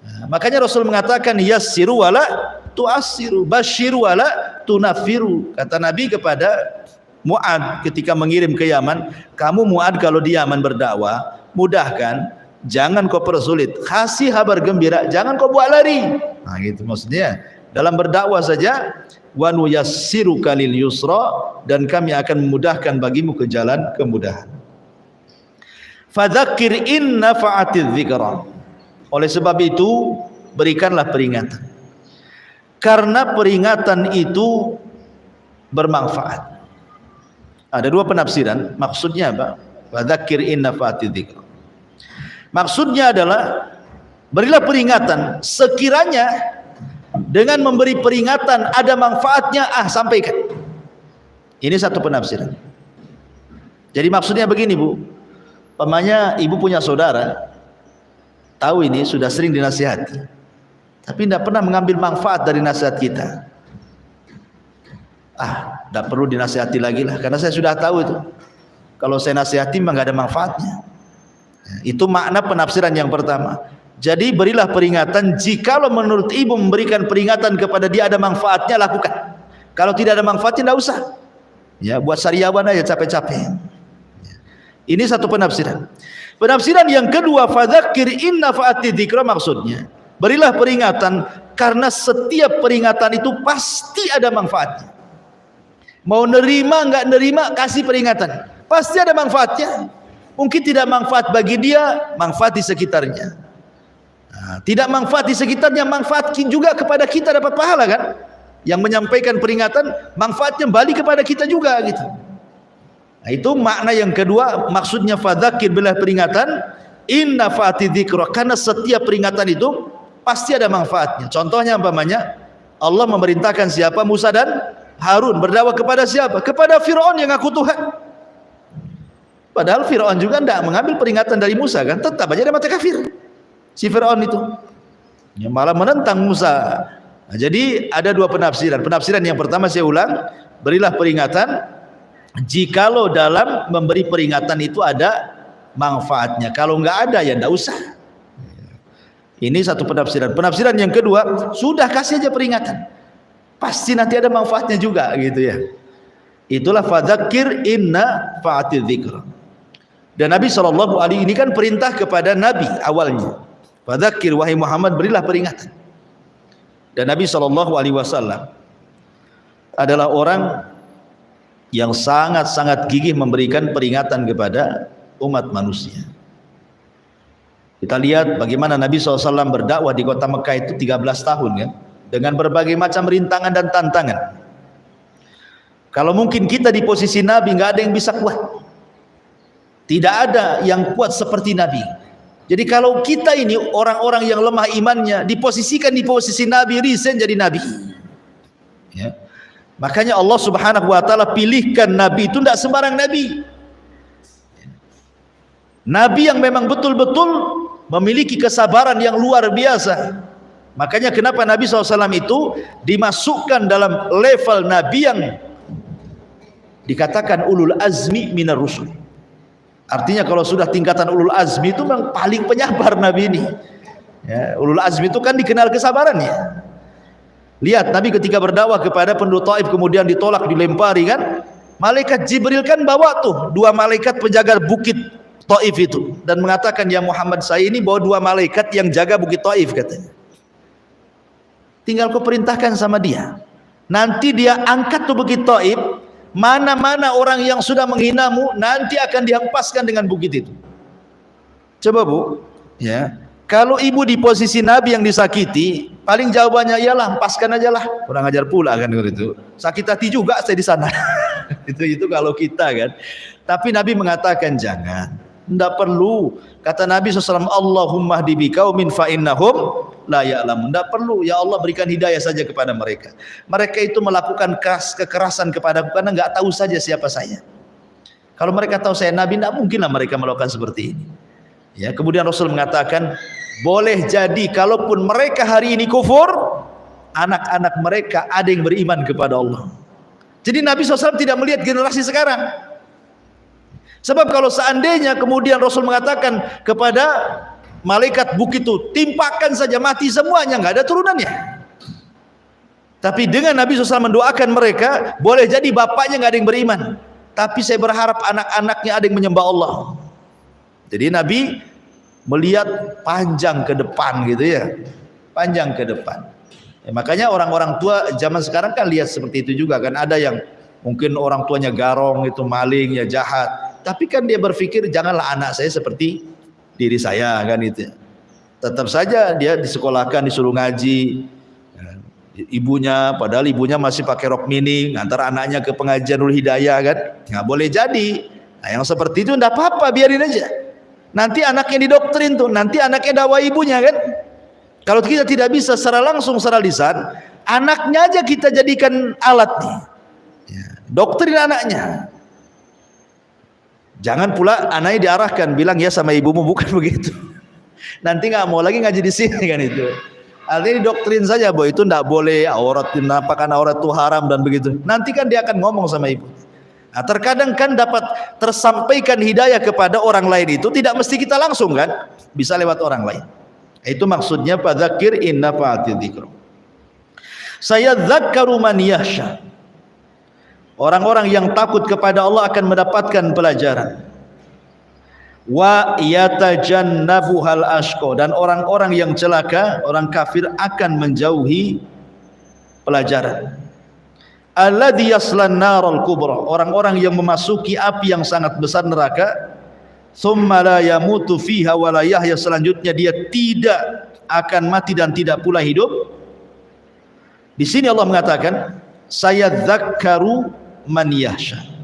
Speaker 1: Nah, makanya Rasul mengatakan yassiru wala tu'assiru, basyiru wala tunafiru. Kata Nabi kepada Mu'ad ketika mengirim ke Yaman, kamu Mu'ad kalau di Yaman berdakwah, mudahkan, jangan kau persulit, kasih kabar gembira, jangan kau buat lari. Nah gitu maksudnya. Dalam berdakwah saja, wa nuyassiruka lil yusra, dan kami akan memudahkan bagimu ke jalan kemudahan. Fadzakir in nafa'atiz dzikra. Oleh sebab itu berikanlah peringatan, karena peringatan itu bermanfaat. Ada dua penafsiran. Maksudnya apa? Fadzakir in nafa'atiz dzikra. Maksudnya adalah berilah peringatan sekiranya dengan memberi peringatan ada manfaatnya, sampaikan. Ini satu penafsiran. Jadi maksudnya begini Bu, pamannya ibu punya saudara, tahu ini sudah sering dinasihati, tapi tidak pernah mengambil manfaat dari nasihat kita. Tidak perlu dinasihati lagi lah, karena saya sudah tahu itu. Kalau saya nasihati memang tidak ada manfaatnya. Itu makna penafsiran yang pertama. Jadi berilah peringatan, jikalau menurut ibu memberikan peringatan kepada dia ada manfaatnya, lakukan. Kalau tidak ada manfaatnya, tidak usah. Ya, buat sariawan aja capek-capek. Ini satu penafsiran. Penafsiran yang kedua, fadzakir in nafa'atiz dzikra, maksudnya berilah peringatan karena setiap peringatan itu pasti ada manfaatnya. Mau nerima enggak nerima, kasih peringatan, pasti ada manfaatnya. Mungkin tidak manfaat bagi dia, manfaat di sekitarnya. Tidak manfaat di sekitarnya, manfaat juga kepada kita, dapat pahala kan? Yang menyampaikan peringatan manfaatnya balik kepada kita juga gitu. Nah, itu makna yang kedua. Maksudnya fadzakir, berilah peringatan in nafa'atiz dzikra, karena setiap peringatan itu pasti ada manfaatnya. Contohnya umpamanya Allah memerintahkan siapa? Musa dan Harun berdakwah kepada siapa? Kepada Firaun yang ngaku Tuhan. Padahal Firaun juga tidak mengambil peringatan dari Musa kan, tetap aja dia mati kafir. Si Firaun itu yang malah menentang Musa. Nah, jadi ada dua penafsiran. Penafsiran yang pertama saya ulang, berilah peringatan jikalau dalam memberi peringatan itu ada manfaatnya. Kalau enggak ada ya enggak usah. Ini satu penafsiran. Penafsiran yang kedua, sudah kasih aja peringatan, pasti nanti ada manfaatnya juga gitu ya. Itulah fadzakir inna fa'atiz dzikra. Dan Nabi SAW ini kan perintah kepada Nabi awalnya, fadzakir wahai Muhammad, berilah peringatan. Dan Nabi SAW adalah orang yang sangat-sangat gigih memberikan peringatan kepada umat manusia. Kita lihat bagaimana Nabi SAW berdakwah di kota Mekah itu 13 tahun kan, dengan berbagai macam rintangan dan tantangan. Kalau mungkin kita di posisi Nabi, nggak ada yang bisa kuat. Tidak ada yang kuat seperti Nabi. Jadi kalau kita ini orang-orang yang lemah imannya, diposisikan di posisi Nabi, resign jadi Nabi. Ya. Makanya Allah Subhanahu wa taala pilihkan Nabi itu tidak sembarang Nabi. Nabi yang memang betul-betul memiliki kesabaran yang luar biasa. Makanya kenapa Nabi SAW itu dimasukkan dalam level Nabi yang dikatakan ulul azmi minar rusul. Artinya kalau sudah tingkatan ulul azmi itu memang paling penyabar Nabi ini. Ya, ulul azmi itu kan dikenal kesabarannya. Lihat Nabi ketika berdakwah kepada penduduk Taif kemudian ditolak, dilempari kan, malaikat Jibril kan bawa tuh dua malaikat penjaga bukit Taif itu dan mengatakan, ya Muhammad, saya ini bawa dua malaikat yang jaga bukit Taif katanya. Tinggal kau perintahkan sama dia, nanti dia angkat tuh bukit Taif. Mana-mana orang yang sudah menghinamu nanti akan dihempaskan dengan bukit itu. Coba Bu, ya, kalau ibu di posisi Nabi yang disakiti, paling jawabannya ialah hempaskan aja lah. Kurang ajar pula kan itu. Sakit hati juga saya di sana. itu kalau kita kan. Tapi Nabi mengatakan jangan, tidak perlu. Kata Nabi SAW, Allahumma hdi biqaumin fa innahum la ya'lamun. Tidak perlu, ya Allah berikan hidayah saja kepada mereka. Mereka itu melakukan kekerasan kepadaku karena enggak tahu saja siapa saya. Kalau mereka tahu saya Nabi, tidak mungkinlah mereka melakukan seperti ini. Ya, kemudian Rasul mengatakan, boleh jadi kalaupun mereka hari ini kufur, anak-anak mereka ada yang beriman kepada Allah. Jadi Nabi SAW tidak melihat generasi sekarang. Sebab kalau seandainya kemudian Rasul mengatakan kepada malaikat bukit itu, timpakan saja, mati semuanya, nggak ada turunannya. Tapi dengan Nabi SAW mendoakan mereka, boleh jadi bapaknya nggak ada yang beriman, tapi saya berharap anak-anaknya ada yang menyembah Allah. Jadi Nabi melihat panjang ke depan gitu ya, panjang ke depan. Makanya orang-orang tua zaman sekarang kan lihat seperti itu juga kan. Ada yang mungkin orang tuanya garong, itu maling, ya jahat, tapi kan dia berpikir janganlah anak saya seperti diri saya kan itu. Tetap saja dia disekolahkan, disuruh ngaji. Ibunya, padahal ibunya masih pakai rok mini, ngantar anaknya ke pengajian Nurul Hidayah kan, nggak boleh jadi. Nah, yang seperti itu enggak apa-apa, biarin aja. Nanti anaknya didoktrin tuh, nanti anaknya dakwah ibunya kan. Kalau kita tidak bisa secara langsung, secara lisan, anaknya aja kita jadikan alat nih. Ya, doktrin anaknya. Jangan pula anaknya diarahkan, bilang ya sama ibumu, bukan begitu. Nanti nggak mau lagi ngaji di sini kan itu. Artinya didoktrin saja bahwa itu tidak boleh, aurat, menampakkan aurat itu haram dan begitu. Nanti kan dia akan ngomong sama ibu. Nah, terkadang kan dapat tersampaikan hidayah kepada orang lain itu tidak mesti kita langsung kan, bisa lewat orang lain. Itu maksudnya fadzakir in nafa'ati dzikr. Sayadzakkaru man yakhsha. Orang-orang yang takut kepada Allah akan mendapatkan pelajaran. Wa yatajannabuhal ashqa, dan orang-orang yang celaka, orang kafir akan menjauhi pelajaran. Alladzi yaslan naral kubra, orang-orang yang memasuki api yang sangat besar, neraka. Tsumma la yamutu fiha wa la yahya, selanjutnya dia tidak akan mati dan tidak pula hidup. Di sini Allah mengatakan sayadzakkaru man yakhsha.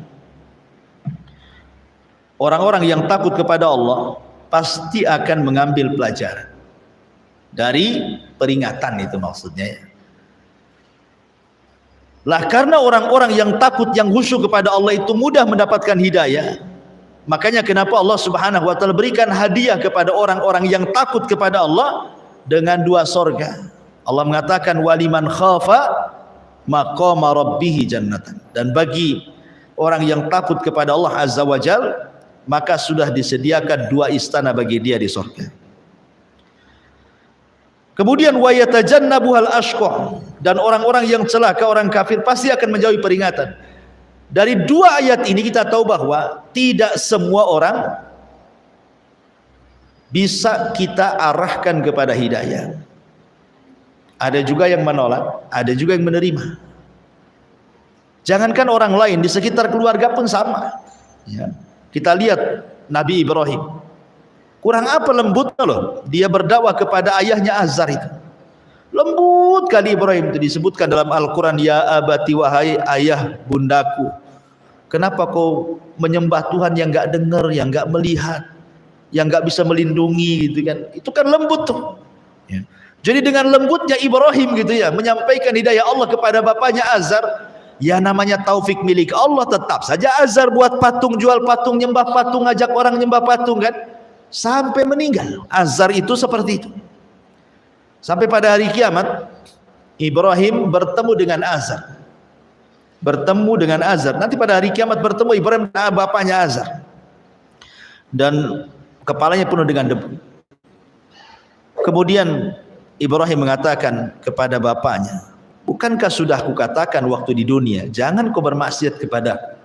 Speaker 1: Orang-orang yang takut kepada Allah pasti akan mengambil pelajaran dari peringatan, itu maksudnya. Lah karena orang-orang yang takut, yang khusyuk kepada Allah itu mudah mendapatkan hidayah. Makanya kenapa Allah Subhanahu wa taala berikan hadiah kepada orang-orang yang takut kepada Allah dengan 2 sorga. Allah mengatakan waliman khafa maqama rabbih jannatan, dan bagi orang yang takut kepada Allah Azza wa Jalla maka sudah disediakan 2 istana bagi dia di surga. Kemudian wa yatajannabuhal ashqa, dan orang-orang yang celaka, orang kafir pasti akan menjauhi peringatan. Dari 2 ayat ini kita tahu bahwa tidak semua orang bisa kita arahkan kepada hidayah. Ada juga yang menolak, ada juga yang menerima. Jangankan orang lain, di sekitar keluarga pun sama ya. Kita lihat Nabi Ibrahim, kurang apa lembutnya loh, dia berdakwah kepada ayahnya Azar itu. Lembut kali Ibrahim itu, disebutkan dalam Al-Quran, ya abati, wahai ayah bundaku, kenapa kau menyembah Tuhan yang enggak dengar, yang enggak melihat, yang enggak bisa melindungi gitu kan. Itu kan lembut tuh ya. Jadi dengan lembutnya Ibrahim gitu ya, menyampaikan hidayah Allah kepada bapaknya Azar. Ya namanya taufik milik Allah, tetap saja Azar buat patung, jual patung, nyembah patung, ngajak orang nyembah patung kan, sampai meninggal. Azar itu seperti itu. Sampai pada hari kiamat Ibrahim bertemu dengan Azar. Bertemu dengan Azar. Nanti pada hari kiamat bertemu Ibrahim dengan bapaknya Azar. Dan kepalanya penuh dengan debu. Kemudian Ibrahim mengatakan kepada bapaknya, bukankah sudah kukatakan waktu di dunia, jangan kau bermaksiat kepadaku?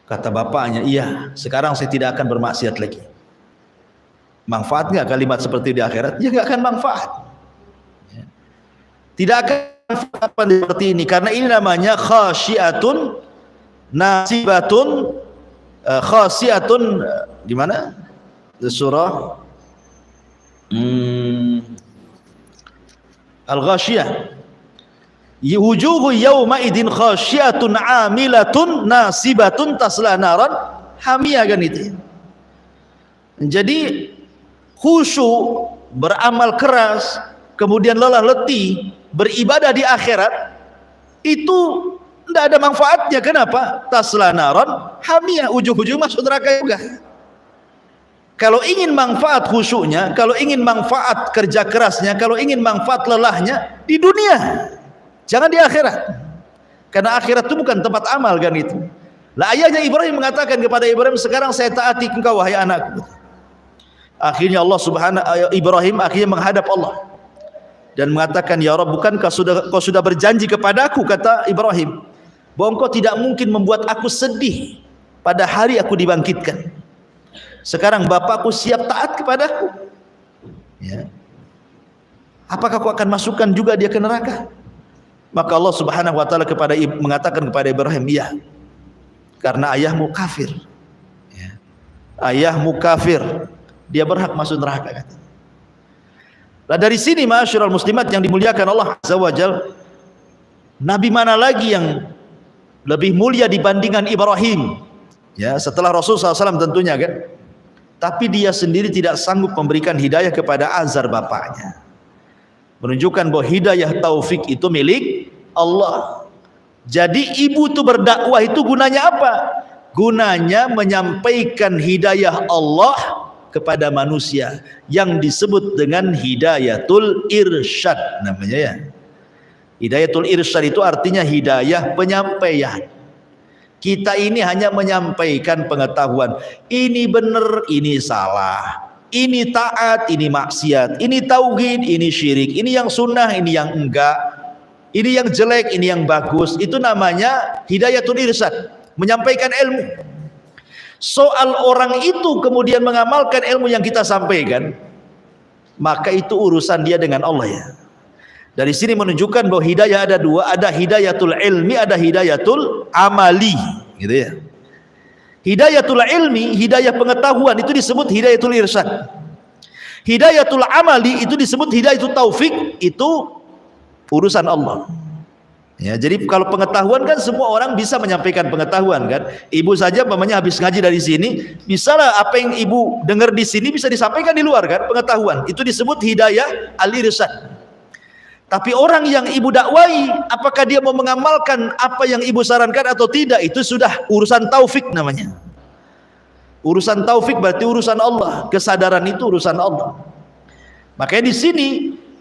Speaker 1: Kata bapaknya, iya, sekarang saya tidak akan bermaksiat lagi. Manfaat nggak kalimat seperti di akhirat? Ya nggak akan manfaat. Tidak akan manfaat seperti ini, karena ini namanya khasyiatun nasibatun, khasyiatun di mana? Surah Al-Ghasyiyah. Wujuhu yawma idin khasyiatun amilatun nasibatun tasla naran hamiyah, kan itu. Jadi khusyuk, beramal keras, kemudian lelah letih beribadah di akhirat itu tidak ada manfaatnya. Kenapa? Tasla naran hamiyah, ujung-ujung masuk neraka juga. Kalau ingin manfaat khusyuknya, kalau ingin manfaat kerja kerasnya, kalau ingin manfaat lelahnya di dunia, jangan di akhirat. Karena akhirat itu bukan tempat amal kan itu. Lah ayahnya Ibrahim mengatakan kepada Ibrahim, sekarang saya taati engkau wahai anakku. Akhirnya Ibrahim akhirnya menghadap Allah dan mengatakan, ya Rabb, bukankah kau sudah berjanji kepadaku, kata Ibrahim, bahwa engkau tidak mungkin membuat aku sedih pada hari aku dibangkitkan. Sekarang bapakku siap taat kepadaku, ya. Apakah kau akan masukkan juga dia ke neraka? Maka Allah Subhanahu wa taala mengatakan kepada Ibrahim, iya, karena ayahmu kafir, ya. Ayahmu kafir, dia berhak masuk neraka, kata. Nah, dari sini ma'asyiral muslimat yang dimuliakan Allah Azza wa Jalla, nabi mana lagi yang lebih mulia dibandingkan Ibrahim, ya, setelah Rasul SAW tentunya, kan. Tapi dia sendiri tidak sanggup memberikan hidayah kepada Azar bapaknya, menunjukkan bahwa hidayah taufik itu milik Allah. Jadi ibu itu berdakwah itu gunanya apa? Gunanya menyampaikan hidayah Allah kepada manusia yang disebut dengan hidayatul irsyad namanya, ya. Hidayatul irsyad itu artinya hidayah penyampaian. Kita ini hanya menyampaikan pengetahuan, ini benar, ini salah, ini taat, ini maksiat, ini tauhid, ini syirik, ini yang sunnah, ini yang enggak, ini yang jelek, ini yang bagus. Itu namanya hidayatul irsyad, menyampaikan ilmu. Soal orang itu kemudian mengamalkan ilmu yang kita sampaikan, maka itu urusan dia dengan Allah, ya. Dari sini menunjukkan bahwa hidayah ada dua, ada hidayatul ilmi, ada hidayatul amali, gitu, ya. Hidayatul ilmi, hidayah pengetahuan, itu disebut hidayatul irsyad. Hidayatul amali itu disebut hidayatul taufik, itu urusan Allah. Ya, jadi kalau pengetahuan kan semua orang bisa menyampaikan pengetahuan, kan. Ibu saja umpamanya habis ngaji dari sini, bisalah apa yang ibu dengar di sini bisa disampaikan di luar, kan, pengetahuan. Itu disebut hidayah al-irsyad. Tapi orang yang ibu dakwai, apakah dia mau mengamalkan apa yang ibu sarankan atau tidak, itu sudah urusan taufik namanya. Urusan taufik berarti urusan Allah, kesadaran itu urusan Allah. Makanya di sini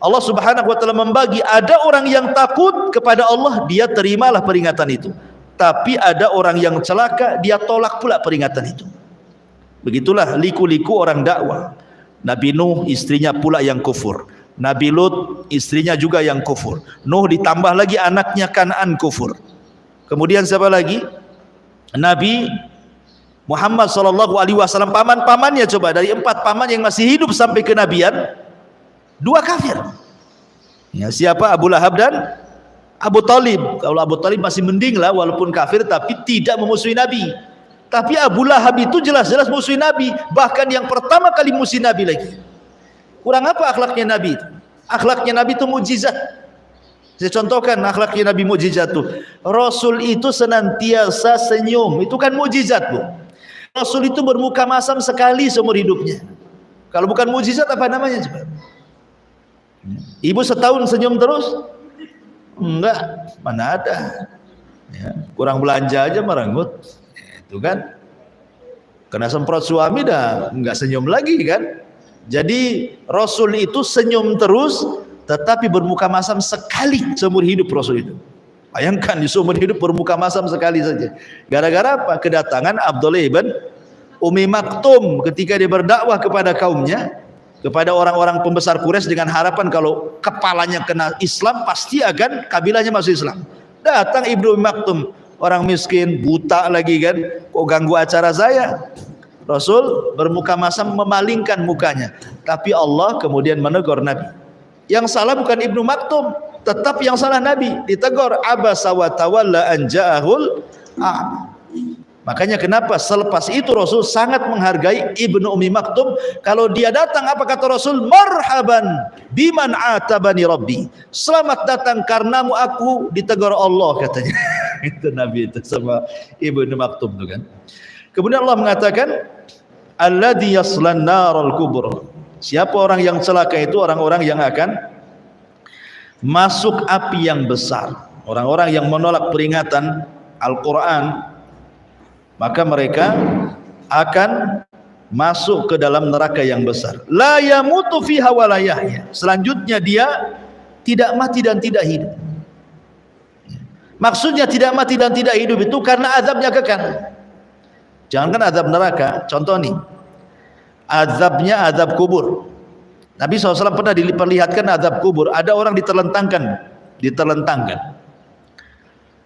Speaker 1: Allah Subhanahu wa taala membagi, ada orang yang takut kepada Allah, dia terimalah peringatan itu. Tapi ada orang yang celaka, dia tolak pula peringatan itu. Begitulah liku-liku orang dakwah. Nabi Nuh istrinya pula yang kufur, Nabi Lut istrinya juga yang kufur, Nuh ditambah lagi anaknya Kan'an kufur. Kemudian siapa lagi? Nabi Muhammad SAW, paman-pamannya, coba dari 4 paman yang masih hidup sampai kenabian, 2 kafir, ya. Siapa? Abu Lahab dan Abu Talib. Kalau Abu Talib masih mending lah, walaupun kafir tapi tidak memusuhi Nabi. Tapi Abu Lahab itu jelas-jelas musuhi Nabi, bahkan yang pertama kali musuhi Nabi lagi. Kurang apa akhlaknya Nabi? Akhlaknya Nabi itu mukjizat. Saya contohkan akhlaknya Nabi mukjizat tuh. Rasul itu senantiasa senyum, itu kan mukjizat, Bu. Rasul itu bermuka masam sekali seumur hidupnya. Kalau bukan mukjizat apa namanya, coba? Ibu setahun senyum terus? Enggak, mana ada, ya. Kurang belanja aja merenggut, itu kan. Kena semprot suami dah enggak senyum lagi, kan. Jadi Rasul itu senyum terus, tetapi bermuka masam sekali seumur hidup Rasul itu. Bayangkan di seumur hidup bermuka masam sekali saja. Gara-gara apa? Kedatangan Abdullah ibn Ummi Maktum ketika dia berdakwah kepada kaumnya, kepada orang-orang pembesar Quraisy dengan harapan kalau kepalanya kena Islam pasti akan kabilahnya masuk Islam. Datang Ibnu Ummi Maktum, orang miskin, buta lagi, kan, kok ganggu acara saya? Rasul bermuka masam memalingkan mukanya, tapi Allah kemudian menegur Nabi. Yang salah bukan Ibnu Maktum, tetap yang salah Nabi, ditegur, abasa wa tawalla an ja'ahul a'ma. Makanya kenapa selepas itu Rasul sangat menghargai Ibnu Ummi Maktum. Kalau dia datang, apa kata Rasul? Marhaban biman atabani rabbi, selamat datang karenamu aku ditegur Allah, katanya. Itu Nabi itu sama Ibnu Maktum itu, kan. Kemudian Allah mengatakan, alladzi yaslan naral kubra. Siapa orang yang celaka? Itu orang-orang yang akan masuk api yang besar. Orang-orang yang menolak peringatan Al-Quran, maka mereka akan masuk ke dalam neraka yang besar. La yamutu fiha wa la yahya. Selanjutnya dia tidak mati dan tidak hidup. Maksudnya tidak mati dan tidak hidup itu karena azabnya kekal. Jangankan azab neraka, contoh nih, azabnya azab kubur. Nabi SAW pernah diperlihatkan azab kubur. Ada orang diterlentangkan.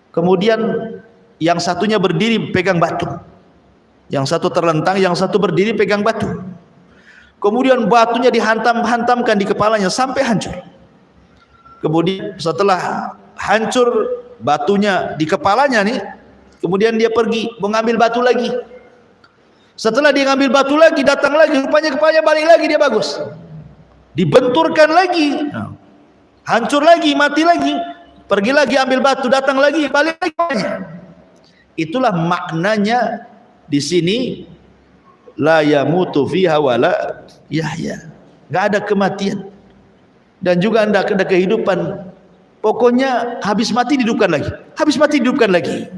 Speaker 1: Kemudian yang satunya berdiri pegang batu. Yang satu terlentang, yang satu berdiri pegang batu. Kemudian batunya dihantam-hantamkan di kepalanya sampai hancur. Kemudian setelah hancur batunya di kepalanya nih, kemudian dia pergi mengambil batu lagi. Setelah dia ngambil batu lagi, datang lagi, rupanya kepalanya balik lagi, dia bagus. Dibenturkan lagi, hancur lagi, mati lagi, pergi lagi ambil batu, datang lagi, balik lagi. Itulah maknanya di sini, la yamutu fiha wala yahya. Enggak ada kematian dan juga enggak ada kehidupan. Pokoknya habis mati dihidupkan lagi, habis mati dihidupkan lagi.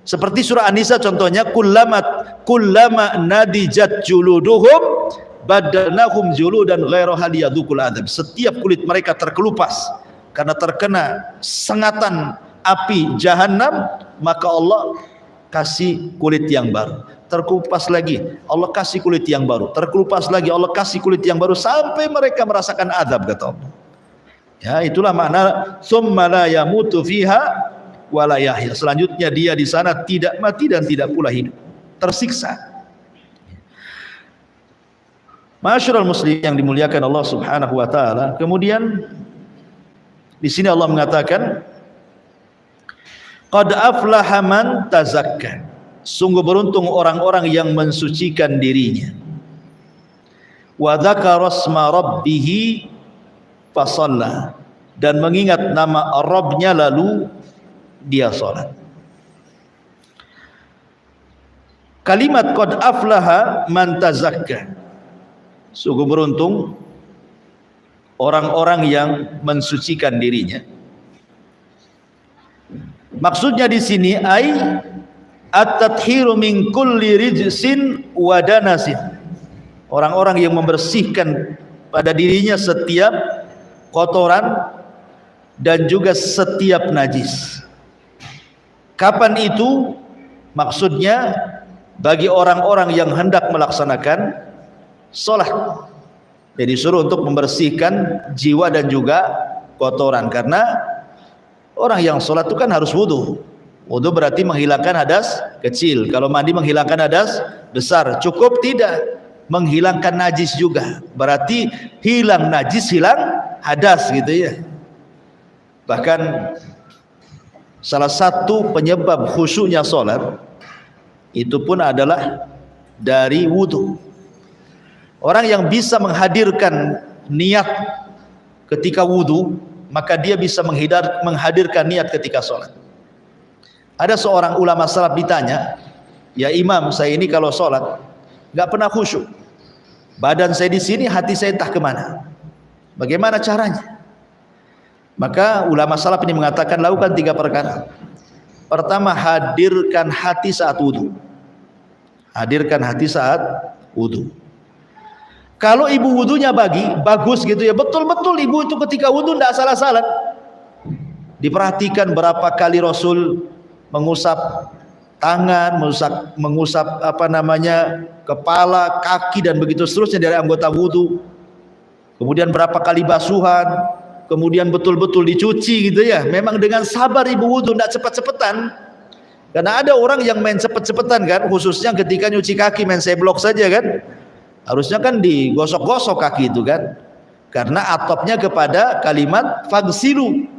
Speaker 1: Seperti surah An-Nisa contohnya, kullama nadijat juluduhum badalnahum juludan ghairaha liyadzuqul adzab. Setiap kulit mereka terkelupas karena terkena sengatan api jahanam, maka Allah kasih kulit yang baru. Terkelupas lagi, Allah kasih kulit yang baru. Terkelupas lagi, Allah kasih kulit yang baru sampai mereka merasakan azab, kata Allah. Ya, itulah makna summa la yamutu fiha wala yahya. Selanjutnya dia di sana tidak mati dan tidak pula hidup, tersiksa. Ma'asyiral muslimin yang dimuliakan Allah Subhanahu wa taala. Kemudian di sini Allah mengatakan qad aflaha man tazakka. Sungguh beruntung orang-orang yang mensucikan dirinya. Wa dzakara asma rabbih fasalla, dan mengingat nama Rabbnya lalu dia salat. Kalimat qad aflaha man tazakka, sungguh beruntung orang-orang yang mensucikan dirinya. Maksudnya di sini ai at-tathiru min kulli rijsin wa danasin. Orang-orang yang membersihkan pada dirinya setiap kotoran dan juga setiap najis. Kapan itu? Maksudnya bagi orang-orang yang hendak melaksanakan sholat. Jadi suruh untuk membersihkan jiwa dan juga kotoran, karena orang yang sholat itu kan harus wudu. Wudu berarti menghilangkan hadas kecil. Kalau mandi menghilangkan hadas besar. Cukup tidak, menghilangkan najis juga. Berarti hilang najis, hilang hadas, gitu ya. Bahkan salah satu penyebab khusyuknya sholat itu pun adalah dari wudu. Orang yang bisa menghadirkan niat ketika wudu, maka dia bisa menghadirkan niat ketika sholat. Ada seorang ulama salaf ditanya, ya imam, saya ini kalau sholat nggak pernah khusyuk. Badan saya di sini, hati saya entah kemana. Bagaimana caranya? Maka ulama salaf ini mengatakan lakukan 3 perkara. Pertama, hadirkan hati saat wudu. Hadirkan hati saat wudu. Kalau ibu wudunya bagus gitu ya, betul-betul ibu itu ketika wudu tidak salah-salah. Diperhatikan berapa kali Rasul mengusap tangan, mengusap kepala, kaki dan begitu seterusnya dari anggota wudu. Kemudian berapa kali basuhan, kemudian betul-betul dicuci gitu ya. Memang dengan sabar ibu wudu, tidak cepet-cepetan. Karena ada orang yang main cepet-cepetan kan, khususnya ketika nyuci kaki main seblok saja kan. Harusnya kan digosok-gosok kaki itu kan, karena atopnya kepada kalimat fagsilu,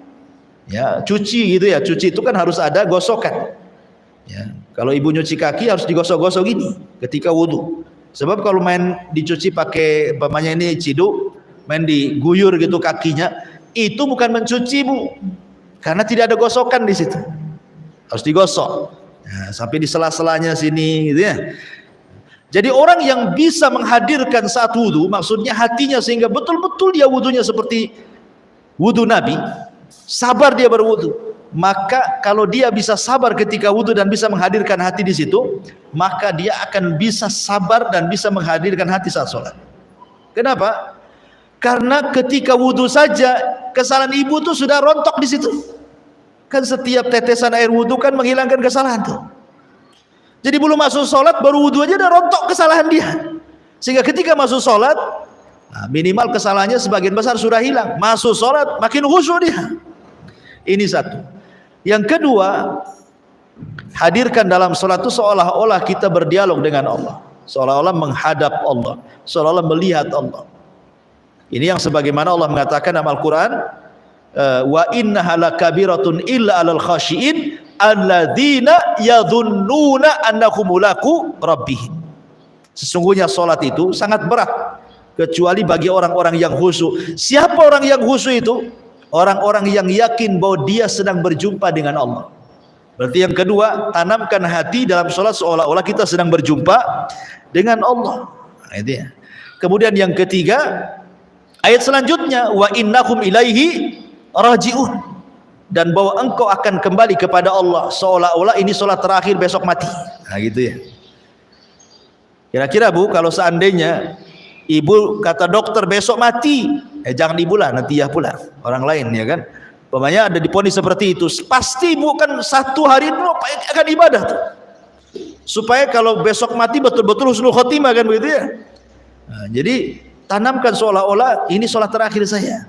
Speaker 1: ya cuci gitu ya. Cuci itu kan harus ada gosokan ya. Kalau ibu nyuci kaki harus digosok-gosok gini ketika wudu. Sebab kalau main dicuci pakai umpamanya ini ciduk, main diguyur gitu kakinya, itu bukan mencuci bu, karena tidak ada gosokan di situ. Harus digosok ya, sampai di sela-selanya sini gitu ya. Jadi orang yang bisa menghadirkan saat wudu, maksudnya hatinya sehingga betul-betul dia wudunya seperti wudu Nabi, sabar dia berwudu. Maka kalau dia bisa sabar ketika wudu dan bisa menghadirkan hati di situ, maka dia akan bisa sabar dan bisa menghadirkan hati saat sholat. Kenapa? Karena ketika wudu saja kesalahan ibu itu sudah rontok di situ. Kan setiap tetesan air wudhu kan menghilangkan kesalahan tuh. Jadi belum masuk sholat baru wudhu aja udah rontok kesalahan dia. Sehingga ketika masuk sholat, minimal kesalahannya sebagian besar sudah hilang. Masuk sholat makin khusyuk dia. Ini satu. Yang kedua, hadirkan dalam sholat itu seolah-olah kita berdialog dengan Allah, seolah-olah menghadap Allah, seolah-olah melihat Allah. Ini yang sebagaimana Allah mengatakan dalam Al-Quran, wa innaha lakabiratun illa alal khashiin alladzina yadhunnuna annahum mulaku rabbihim. Sesungguhnya solat itu sangat berat kecuali bagi orang-orang yang khusyuk. Siapa orang yang khusyuk itu? Orang-orang yang yakin bahwa dia sedang berjumpa dengan Allah. Berarti yang kedua, tanamkan hati dalam solat seolah-olah kita sedang berjumpa dengan Allah. Nah, itu ya. Kemudian yang ketiga, ayat selanjutnya, wa innakum ilaihi raji'un, dan bahwa engkau akan kembali kepada Allah seolah-olah ini solat terakhir besok mati. Nah gitu ya. Kira-kira Bu, kalau seandainya ibu kata dokter besok mati, jangan ibu lah, nanti ya pula orang lain, ya kan. Pokoknya ada diponis seperti itu, pasti ibu kan satu hari itu akan ibadah tuh, supaya kalau besok mati betul-betul husnul khotimah, kan begitu ya. Nah, jadi tanamkan seolah-olah ini sholat terakhir saya.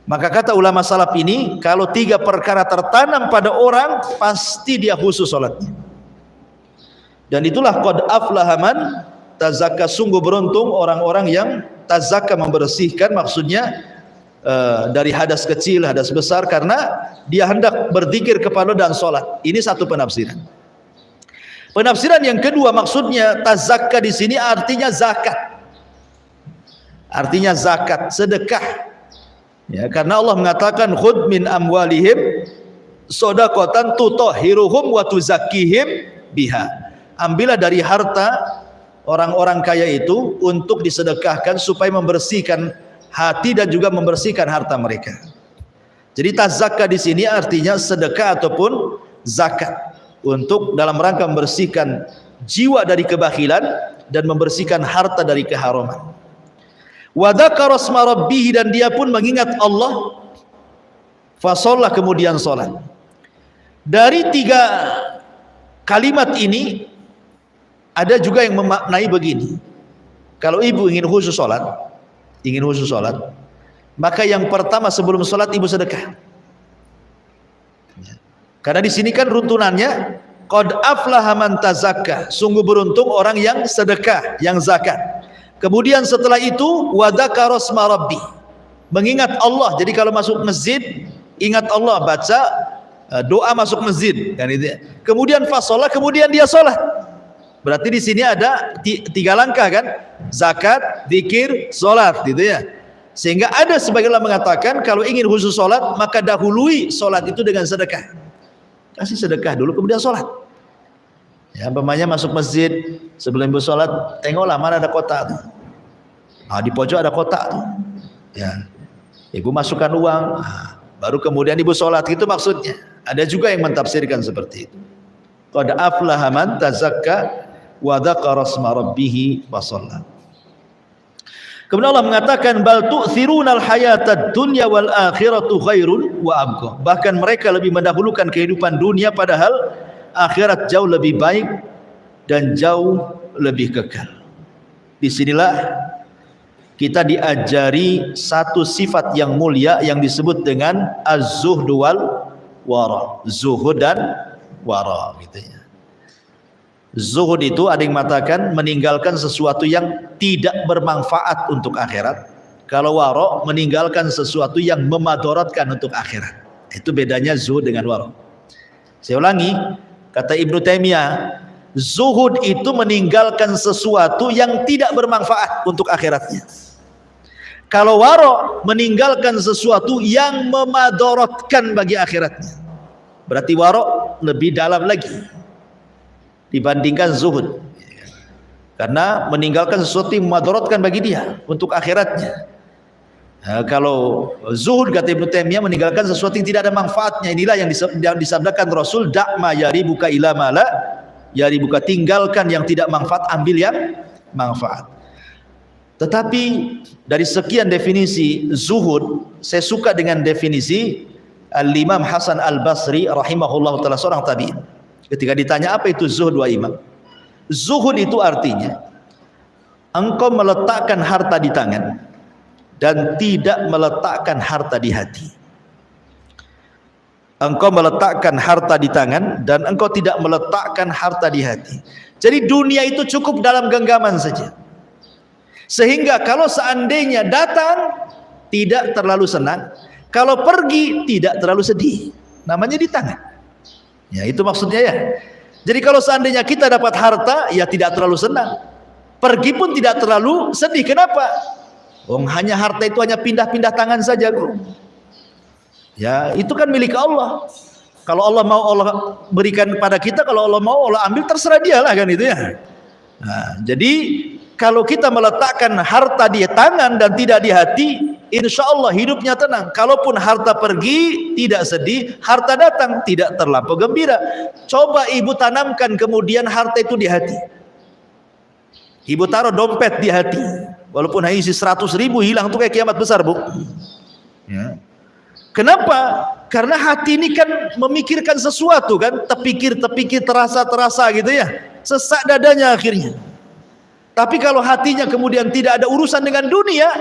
Speaker 1: Maka kata ulama salaf ini, kalau tiga perkara tertanam pada orang, pasti dia khusus sholatnya. Dan itulah qad aflaha man tazakka, sungguh beruntung orang-orang yang tazakka, membersihkan, maksudnya dari hadas kecil, hadas besar, karena dia hendak berzikir kepada dan sholat. Ini satu penafsiran. Penafsiran yang kedua, maksudnya tazakka di sini artinya zakat. Artinya zakat, sedekah. Ya, karena Allah mengatakan khudh min amwalihim shadaqatan tutahhiruhum wa tuzakkihim biha. Ambillah dari harta orang-orang kaya itu untuk disedekahkan supaya membersihkan hati dan juga membersihkan harta mereka. Jadi tazakka di sini artinya sedekah ataupun zakat, untuk dalam rangka membersihkan jiwa dari kebakilan dan membersihkan harta dari keharaman. Wa dzakara asma rabbih, dan dia pun mengingat Allah, fa shalla, kemudian salat. Dari tiga kalimat ini ada juga yang memaknai begini. Kalau ibu ingin khusus salat, maka yang pertama sebelum salat ibu sedekah. Karena di sini kan runtunannya qad aflaha man tazakka, sungguh beruntung orang yang sedekah, yang zakat. Kemudian setelah itu wa dzakara asma rabbih, mengingat Allah. Jadi kalau masuk masjid ingat Allah, baca doa masuk masjid, kan itu. Kemudian fa shalah, kemudian dia salat. Berarti di sini ada tiga langkah kan? Zakat, zikir, salat, gitu ya. Sehingga ada sebagian ulama mengatakan kalau ingin khusus salat maka dahului salat itu dengan sedekah. Kasih sedekah dulu kemudian salat. Ya, umpamanya masuk masjid sebelum ibu salat, tengoklah mana ada kotak tuh. Nah, di pojok ada kotak tuh. Ya. Ibu masukkan uang, baru kemudian ibu salat, itu maksudnya. Ada juga yang mentafsirkan seperti itu. Qad aflaha man tazakka wa dzakara asma rabbih wa shalla. Kemudian Allah mengatakan bal tu'thirunal hayatad dunya wal akhiratu khairun wa abqa. Bahkan mereka lebih mendahulukan kehidupan dunia padahal akhirat jauh lebih baik dan jauh lebih kekal. Disinilah kita diajari satu sifat yang mulia yang disebut dengan az-zuhd wal wara. Zuhud dan wara, gitu ya. Zuhud itu ada yang mengatakan meninggalkan sesuatu yang tidak bermanfaat untuk akhirat. Kalau wara, meninggalkan sesuatu yang memadaratkan untuk akhirat. Itu bedanya zuhud dengan wara. Saya ulangi, kata Ibnu Taimiyah, zuhud itu meninggalkan sesuatu yang tidak bermanfaat untuk akhiratnya. Kalau wara, meninggalkan sesuatu yang memadaratkan bagi akhiratnya. Berarti wara lebih dalam lagi dibandingkan zuhud, karena meninggalkan sesuatu yang memadaratkan bagi dia untuk akhiratnya. Kalau zuhud, kata Ibnu Taimiyah, meninggalkan sesuatu yang tidak ada manfaatnya. Inilah yang disabdakan Rasul, da'ma yaribuka ila mala yaribuka, tinggalkan yang tidak manfaat, ambil yang manfaat. Tetapi dari sekian definisi zuhud, saya suka dengan definisi Al-Imam Hasan Al-Basri rahimahullah ta'ala, seorang tabi'in, ketika ditanya apa itu zuhud wa imam. Zuhud itu artinya engkau meletakkan harta di tangan dan tidak meletakkan harta di hati. Engkau meletakkan harta di tangan dan engkau tidak meletakkan harta di hati. Jadi dunia itu cukup dalam genggaman saja, sehingga kalau seandainya datang tidak terlalu senang, kalau pergi tidak terlalu sedih. Namanya di tangan. Ya, itu maksudnya ya. Jadi kalau seandainya kita dapat harta, ya tidak terlalu senang, pergi pun tidak terlalu sedih. Kenapa? Hanya harta itu hanya pindah-pindah tangan saja kok. Ya, itu kan milik Allah. Kalau Allah mau, Allah berikan pada kita. Kalau Allah mau, Allah ambil, terserah dia lah kan itu ya. Nah, jadi kalau kita meletakkan harta di tangan dan tidak di hati, insya Allah hidupnya tenang. Kalaupun harta pergi tidak sedih, harta datang tidak terlampau gembira. Coba ibu tanamkan kemudian harta itu di hati. Ibu taruh dompet di hati, walaupun hanya isi 100.000, hilang tuh kayak kiamat besar, Bu. Ya. Kenapa? Karena hati ini kan memikirkan sesuatu kan, terpikir, terasa gitu ya, sesak dadanya akhirnya. Tapi kalau hatinya kemudian tidak ada urusan dengan dunia,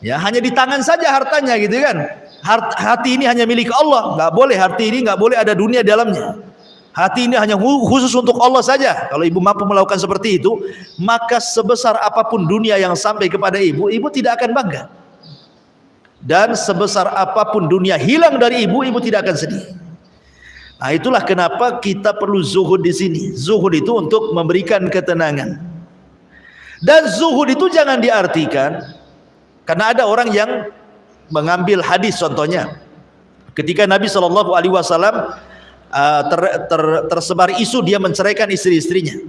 Speaker 1: ya hanya di tangan saja hartanya gitu kan. Hati ini hanya milik Allah, nggak boleh, hati ini nggak boleh ada dunia dalamnya. Hati ini hanya khusus untuk Allah saja. Kalau ibu mampu melakukan seperti itu, maka sebesar apapun dunia yang sampai kepada ibu, ibu tidak akan bangga. Dan sebesar apapun dunia hilang dari ibu, ibu tidak akan sedih. Nah, itulah kenapa kita perlu zuhud di sini. Zuhud itu untuk memberikan ketenangan. Dan zuhud itu jangan diartikan, karena ada orang yang mengambil hadis contohnya, ketika Nabi SAW tersebar isu dia menceraikan istri-istrinya.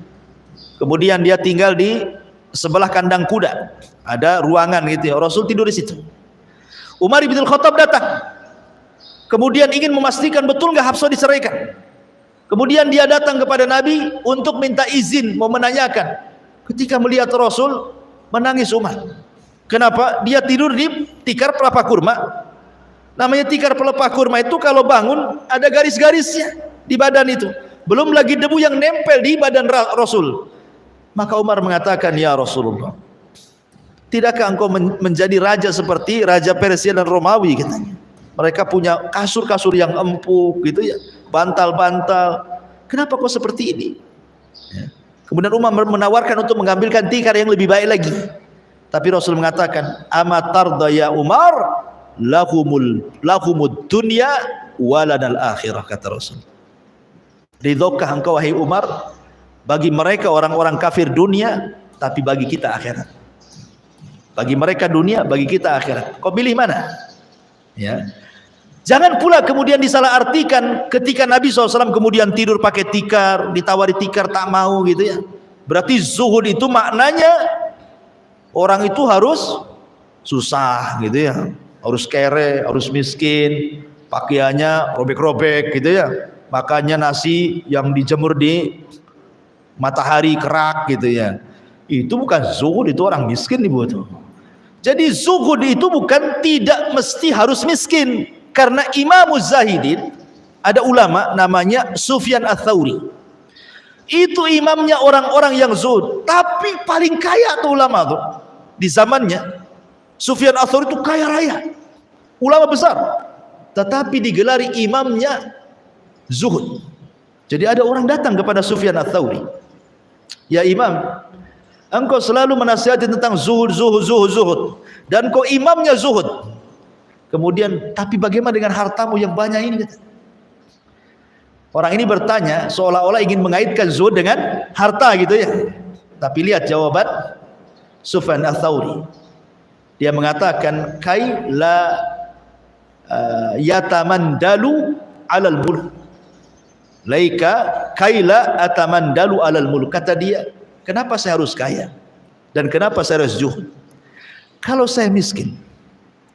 Speaker 1: Kemudian dia tinggal di sebelah kandang kuda, ada ruangan gitu ya. Rasul tidur di situ. Umar bin Khattab datang, kemudian ingin memastikan betul nggak Hafsah diceraikan. Kemudian dia datang kepada Nabi untuk minta izin, mau menanyakan. Ketika melihat Rasul, menangis Umar. Kenapa? Dia tidur di tikar pelapa kurma. Namanya tikar pelapa kurma itu kalau bangun ada garis-garisnya di badan itu. Belum lagi debu yang nempel di badan Rasul. Maka Umar mengatakan, ya Rasulullah, tidakkah engkau menjadi raja seperti raja Persia dan Romawi katanya. Mereka punya kasur-kasur yang empuk gitu ya, bantal-bantal. Kenapa kau seperti ini? Ya. Kemudian Umar menawarkan untuk mengambilkan tikar yang lebih baik lagi. Tapi Rasul mengatakan, amatarda ya Umar, lahumud dunya walanal akhirah, kata Rasul. Ridhokah engkau wahai Umar, bagi mereka orang-orang kafir dunia, tapi bagi kita akhirat. Bagi mereka dunia, bagi kita akhirat. Kau pilih mana? Ya. Jangan pula kemudian disalahartikan ketika Nabi SAW kemudian tidur pakai tikar, ditawari tikar tak mau gitu ya. Berarti zuhud itu maknanya orang itu harus susah gitu ya. Harus kere, harus miskin, pakaiannya robek-robek gitu ya. Makannya nasi yang dijemur di matahari kerak gitu ya. Itu bukan zuhud, itu orang miskin ibu tuh. Jadi zuhud itu bukan tidak mesti harus miskin. Karena Imam Zahidin, ada ulama namanya Sufyan Ats-Tsauri. Itu imamnya orang-orang yang zuhud, tapi paling kaya tuh ulama tuh di zamannya. Sufyan Ats-Tsauri itu kaya raya, ulama besar, tetapi digelari imamnya zuhud. Jadi ada orang datang kepada Sufyan Ats-Tsauri, ya Imam, engkau selalu menasihati tentang zuhud, dan kau imamnya zuhud. Kemudian, tapi bagaimana dengan hartamu yang banyak ini? Orang ini bertanya seolah-olah ingin mengaitkan zuhud dengan harta gitu ya. Tapi lihat jawaban Sufyan Ats-Tsauri. Dia mengatakan, kai la yatamandalu alal mulk. Laika kai la atamandalu alal mulk. Kata dia, kenapa saya harus kaya? Dan kenapa saya harus zuhud? Kalau saya miskin,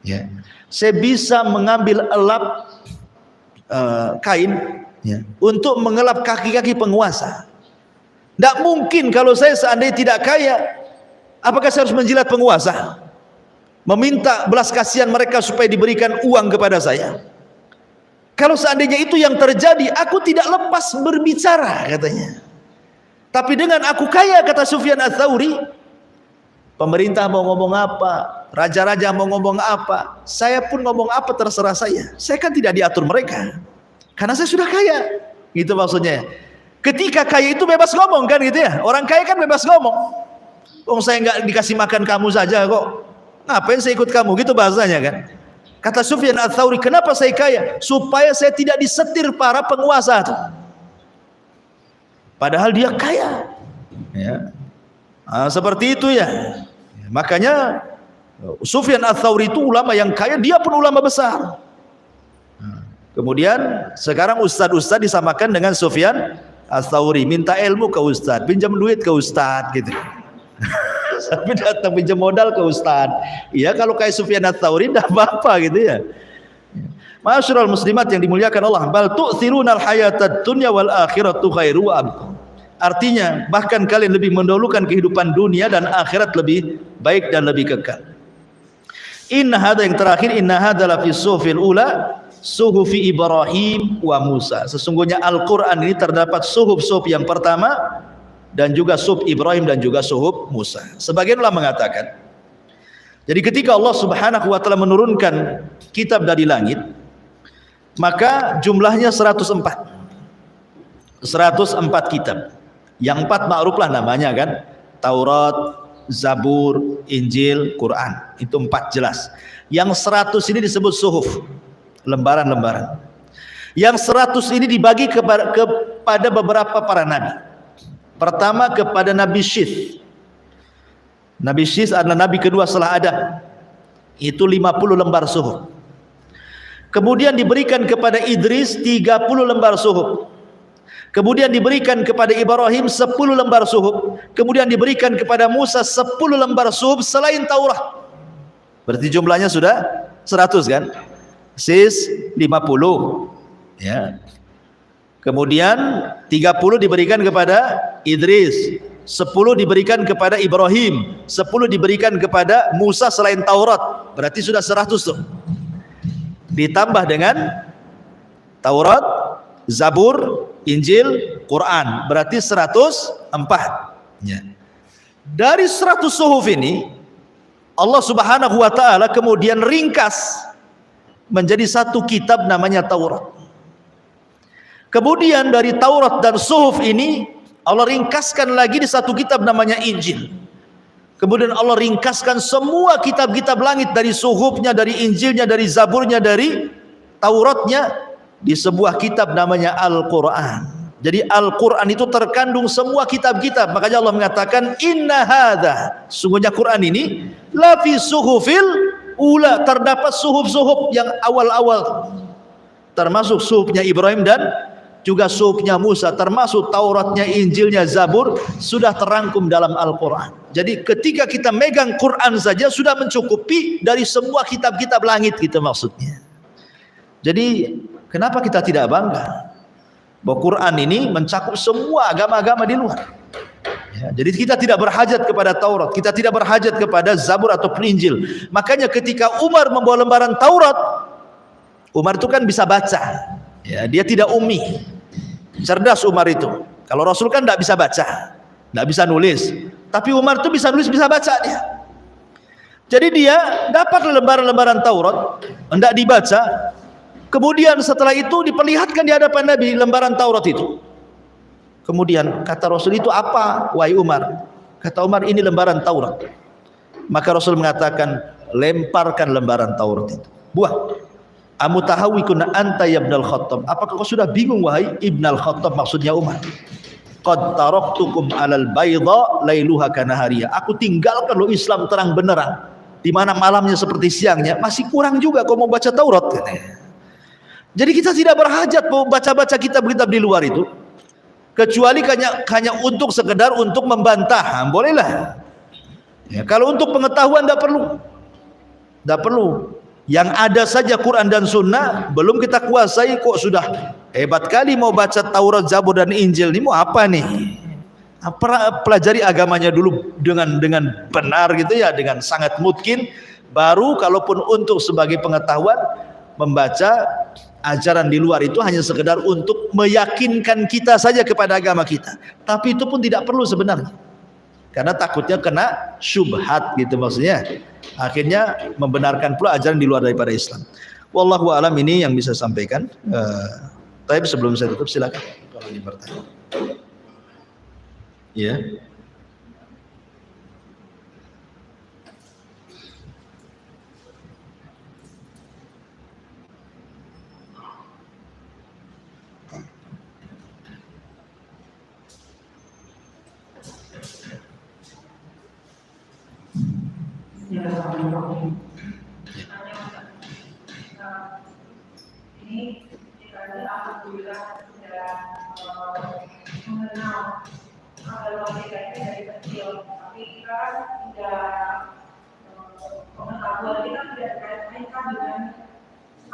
Speaker 1: ya, saya bisa mengambil elap kain ya, untuk mengelap kaki-kaki penguasa. Tidak mungkin kalau saya seandainya tidak kaya, apakah saya harus menjilat penguasa? Meminta belas kasihan mereka supaya diberikan uang kepada saya? Kalau seandainya itu yang terjadi, aku tidak lepas berbicara, katanya. Tapi dengan aku kaya, kata Sufyan Ats-Tsauri, pemerintah mau ngomong apa, raja-raja mau ngomong apa, saya pun ngomong apa terserah saya. Saya kan tidak diatur mereka, karena saya sudah kaya. Gitu maksudnya. Ketika kaya itu bebas ngomong kan gitu ya. Orang kaya kan bebas ngomong. Saya nggak dikasih makan kamu saja kok. Ngapain saya ikut kamu? Gitu bahasanya kan. Kata Sufyan Ats-Tsauri, kenapa saya kaya? Supaya saya tidak disetir para penguasa tuh. Padahal dia kaya. Ya. Nah, seperti itu ya. Makanya Sufyan Ats-Tsauri itu ulama yang kaya, dia pun ulama besar. Kemudian sekarang ustadz-ustadz disamakan dengan Sufyan Ats-Tsauri, minta ilmu ke ustadz, pinjam duit ke ustadz gitu. Sampai datang pinjam modal ke ustadz. Iya, kalau kayak Sufyan Ats-Tsauri enggak apa-apa gitu ya. Ma'asyiral muslimat yang dimuliakan Allah, bal tu'thirunal hayatad dunya wal akhiratu khairu wa abqa. Artinya bahkan kalian lebih mendahulukan kehidupan dunia dan akhirat lebih baik dan lebih kekal. Inna hadza, yang terakhir, inna hadza la fi suhufil ula suhufi Ibrahim wa Musa. Sesungguhnya Al-Quran ini terdapat suhuf-suhuf yang pertama dan juga suhuf Ibrahim dan juga suhuf Musa. Sebagian ulama mengatakan, jadi ketika Allah Subhanahu wa taala menurunkan kitab dari langit, maka jumlahnya 104 kitab. Yang 4 ma'ruflah namanya kan, Taurat, Zabur, Injil, Quran. Itu 4 jelas. Yang 100 ini disebut suhuf, lembaran-lembaran. Yang 100 ini dibagi kepada beberapa para nabi. Pertama kepada Nabi Syith. Nabi Syith adalah nabi kedua setelah Adam. Itu 50 lembar suhuf. Kemudian diberikan kepada Idris 30 lembar suhuf. Kemudian diberikan kepada Ibrahim 10 lembar suhuf. Kemudian diberikan kepada Musa 10 lembar suhuf selain Taurat. Berarti jumlahnya sudah 100 kan? Sis 50 ya. Kemudian 30 diberikan kepada Idris, 10 diberikan kepada Ibrahim, 10 diberikan kepada Musa selain Taurat. Berarti sudah 100 tuh. Ditambah dengan Taurat, Zabur, Injil, Quran, berarti 104 ya. Dari 100 suhuf ini Allah Subhanahu wa taala kemudian ringkas menjadi satu kitab namanya Taurat. Kemudian dari Taurat dan suhuf ini Allah ringkaskan lagi di satu kitab namanya Injil. Kemudian Allah ringkaskan semua kitab-kitab langit, dari suhufnya, dari Injilnya, dari Zaburnya, dari Tauratnya, di sebuah kitab namanya Al-Quran. Jadi Al-Quran itu terkandung semua kitab-kitab. Makanya Allah mengatakan, inna hadza, sungguhnya Quran ini la fi suhufil ula, terdapat suhuf-suhuf yang awal-awal, termasuk suhufnya Ibrahim dan juga suhufnya Musa, termasuk Tauratnya, Injilnya, Zabur, sudah terangkum dalam Al-Quran. Jadi ketika kita megang Quran saja sudah mencukupi dari semua kitab-kitab langit gitu maksudnya. Jadi kenapa kita tidak bangga bahwa Quran ini mencakup semua agama-agama di luar ya, jadi kita tidak berhajat kepada Taurat, kita tidak berhajat kepada Zabur atau Injil. Makanya ketika Umar membawa lembaran Taurat, Umar itu kan bisa baca ya, dia tidak ummi, cerdas Umar itu. Kalau Rasul kan tidak bisa baca, tidak bisa nulis, tapi Umar itu bisa nulis, bisa baca dia. Jadi dia dapat lembaran-lembaran Taurat, hendak dibaca. Kemudian setelah itu diperlihatkan di hadapan Nabi lembaran Taurat itu. Kemudian kata Rasul, itu apa wahai Umar? Kata Umar, ini lembaran Taurat. Maka Rasul mengatakan, lemparkan lembaran Taurat itu, buang. Amutahawikuna anta ya Ibnal Khattab, apakah kau sudah bingung wahai Ibnal Khattab, maksudnya Umar. Qad taraktukum alal bayda lailuha kanahariya, aku tinggalkan lo Islam terang benderang, di mana malamnya seperti siangnya. Masih kurang juga kau mau baca Taurat, katanya. Jadi kita tidak berhajat baca-baca kitab-kitab di luar itu, kecuali hanya untuk sekedar untuk membantah, bolehlah ya. Kalau untuk pengetahuan tidak perlu. Yang ada saja Quran dan Sunnah, belum kita kuasai kok sudah hebat kali mau baca Taurat, Zabur dan Injil. Ini mau apa nih? Pelajari agamanya dulu dengan benar gitu ya, dengan sangat mungkin, baru kalaupun untuk sebagai pengetahuan membaca ajaran di luar itu hanya sekedar untuk meyakinkan kita saja kepada agama kita. Tapi itu pun tidak perlu sebenarnya. Karena takutnya kena syubhat gitu maksudnya. Akhirnya membenarkan pula ajaran di luar daripada Islam. Wallahu a'lam, ini yang bisa sampaikan. Tapi sebelum saya tutup silakan kalau ingin bertanya. Ya.
Speaker 2: Ini kita alhamdulillah sudah mengenal agama kita dari kecil, tapi kita tidak pengetahuan kita tidak terkait-kaitkan dengan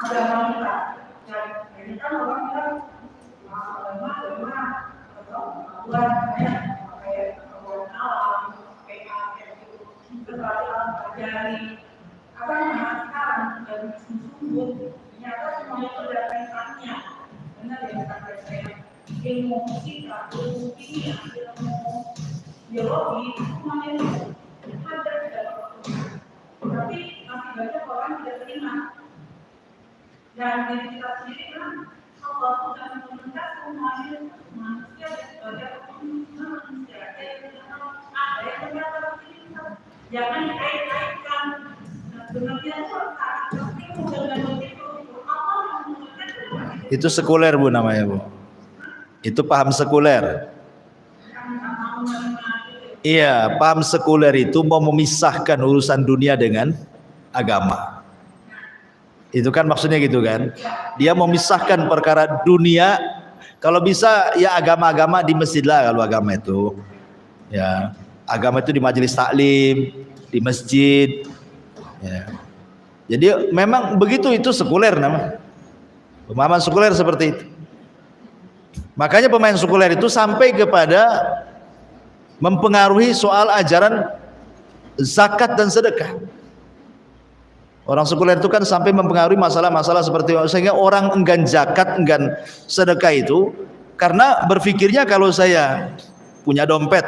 Speaker 2: agama kita. Dan ini kan orang bilang agama atau pengetahuan kayak pengetahuan alam, kayak gitu. Berarti alam pelajari agama sekarang dan sungguh ternyata semuanya itu ada kaitannya. Benar ya kata saya, ilmu fisika, ilmu kimia, ilmu biologi, semuanya itu ada di dalam Al-Quran. Tapi masih banyak orang tidak terima. Dan diri kita sendiri kan Allah sudah meminta semuanya manusia sebagai manusia. Ada yang ternyata begini, jangan dikait-kaitkan dengan yang
Speaker 1: itu sekuler Bu namanya Bu. Itu paham sekuler. Iya, paham sekuler itu mau memisahkan urusan dunia dengan agama. Itu kan maksudnya gitu kan. Dia mau memisahkan perkara dunia. Kalau bisa ya agama-agama di masjid lah kalau agama itu. Ya, agama itu di majelis taklim, di masjid. Ya. Jadi memang begitu, itu sekuler namanya. Pemahaman sekuler seperti itu. Makanya pemain sekuler itu sampai kepada mempengaruhi soal ajaran zakat dan sedekah. Orang sekuler itu kan sampai mempengaruhi masalah-masalah seperti itu, sehingga orang enggan zakat, enggan sedekah itu karena berpikirnya kalau saya punya dompet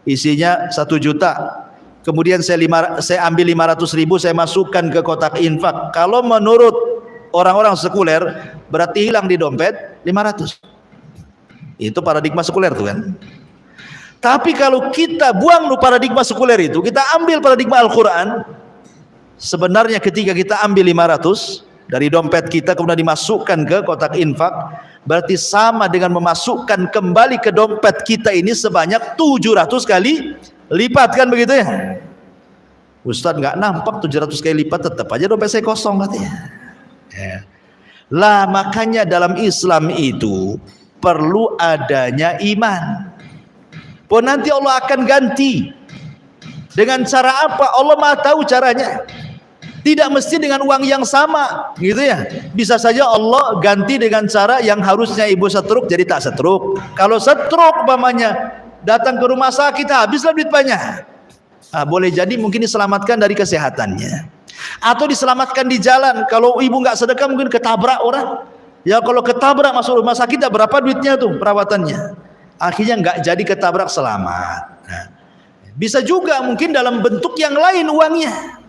Speaker 1: isinya 1 juta, kemudian saya ambil 500.000 saya masukkan ke kotak infak, kalau menurut orang-orang sekuler berarti hilang di dompet 500. Itu paradigma sekuler tuh kan. Tapi kalau kita buang paradigma sekuler itu, kita ambil paradigma Al-Quran, sebenarnya ketika kita ambil 500 dari dompet kita kemudian dimasukkan ke kotak infak, berarti sama dengan memasukkan kembali ke dompet kita ini sebanyak 700 kali lipat, kan begitu ya? Ustadz nggak nampak 700 kali lipat, tetap aja dompet saya kosong katanya. Ya. Lah makanya dalam Islam itu perlu adanya iman. Pun nanti Allah akan ganti dengan cara apa? Allah Maha tahu caranya. Tidak mesti dengan uang yang sama, gitu ya. Bisa saja Allah ganti dengan cara yang harusnya ibu setruk jadi tak setruk. Kalau setruk umpamanya datang ke rumah sakit habislah duit banyak. Boleh jadi mungkin diselamatkan dari kesehatannya, atau diselamatkan di jalan. Kalau ibu nggak sedekah mungkin ketabrak orang. Ya kalau ketabrak masuk rumah sakit, berapa duitnya tuh perawatannya? Akhirnya nggak jadi ketabrak, selamat. Nah, bisa juga mungkin dalam bentuk yang lain uangnya.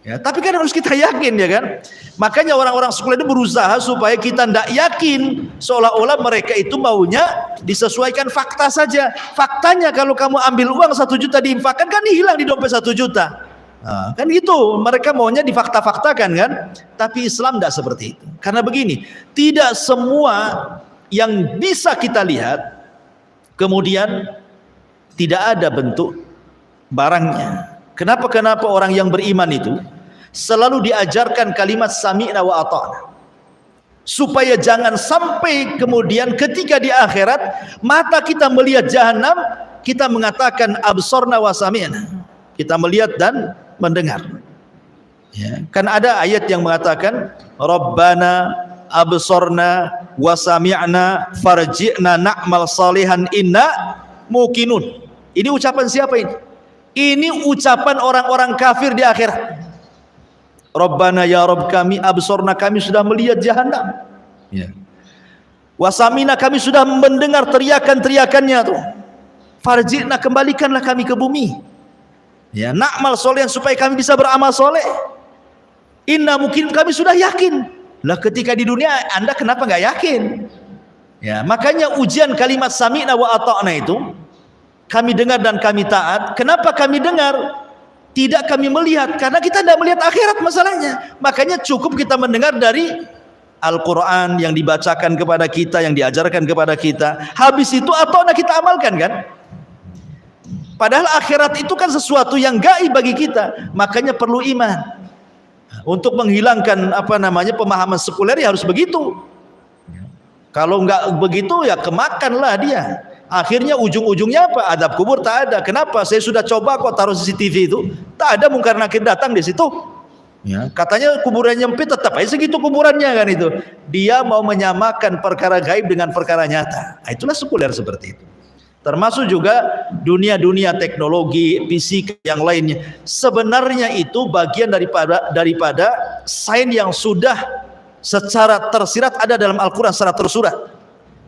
Speaker 1: Ya, tapi kan harus kita yakin ya kan. Makanya orang-orang sekuler itu berusaha supaya kita tidak yakin, seolah-olah mereka itu maunya disesuaikan fakta saja. Faktanya kalau kamu ambil uang 1 juta diinfakkan, kan hilang di dompet 1 juta. Nah, kan gitu, mereka maunya difakta-faktakan kan. Tapi Islam tidak seperti itu. Karena begini, tidak semua yang bisa kita lihat kemudian tidak ada bentuk barangnya. Kenapa orang yang beriman itu selalu diajarkan kalimat sami'na wa ata'na, supaya jangan sampai kemudian ketika di akhirat mata kita melihat jahanam, kita mengatakan absorna wa sami'na, kita melihat dan mendengar. Ya, kan ada ayat yang mengatakan Rabbana absorna wa sami'na farji'na na'mal salihan inna muqinun. Ini ucapan siapa ini? Ini ucapan orang-orang kafir di akhirat. Rabbana ya Rabb kami, absorna kami sudah melihat jahanam. Ya. Wasamina kami sudah mendengar teriakan-teriakannya tuh. Farji'na kembalikanlah kami ke bumi. Ya, na'mal solehan supaya kami bisa beramal soleh. Inna mungkin kami sudah yakin. Lah ketika di dunia Anda kenapa nggak yakin? Ya, makanya ujian kalimat sami'na wa ata'na itu kami dengar dan kami taat. Kenapa kami dengar? Tidak kami melihat, karena kita tidak melihat akhirat masalahnya. Makanya cukup kita mendengar dari Al-Quran yang dibacakan kepada kita, yang diajarkan kepada kita. Habis itu ata'na kita amalkan kan? Padahal akhirat itu kan sesuatu yang gaib bagi kita. Makanya perlu iman. Untuk menghilangkan pemahaman sekuler ya harus begitu. Kalau enggak begitu ya kemakanlah dia. Akhirnya ujung-ujungnya apa? Adab kubur tak ada. Kenapa? Saya sudah coba kok taruh CCTV itu, tak ada mungkar nakir datang di situ. Ya, katanya kuburan nyempit, tetap aja segitu kuburannya kan itu. Dia mau menyamakan perkara gaib dengan perkara nyata. Nah, itulah sekuler seperti itu. Termasuk juga dunia-dunia teknologi, fisika yang lainnya. Sebenarnya itu bagian daripada sains yang sudah secara tersirat ada dalam Al-Quran secara tersurat.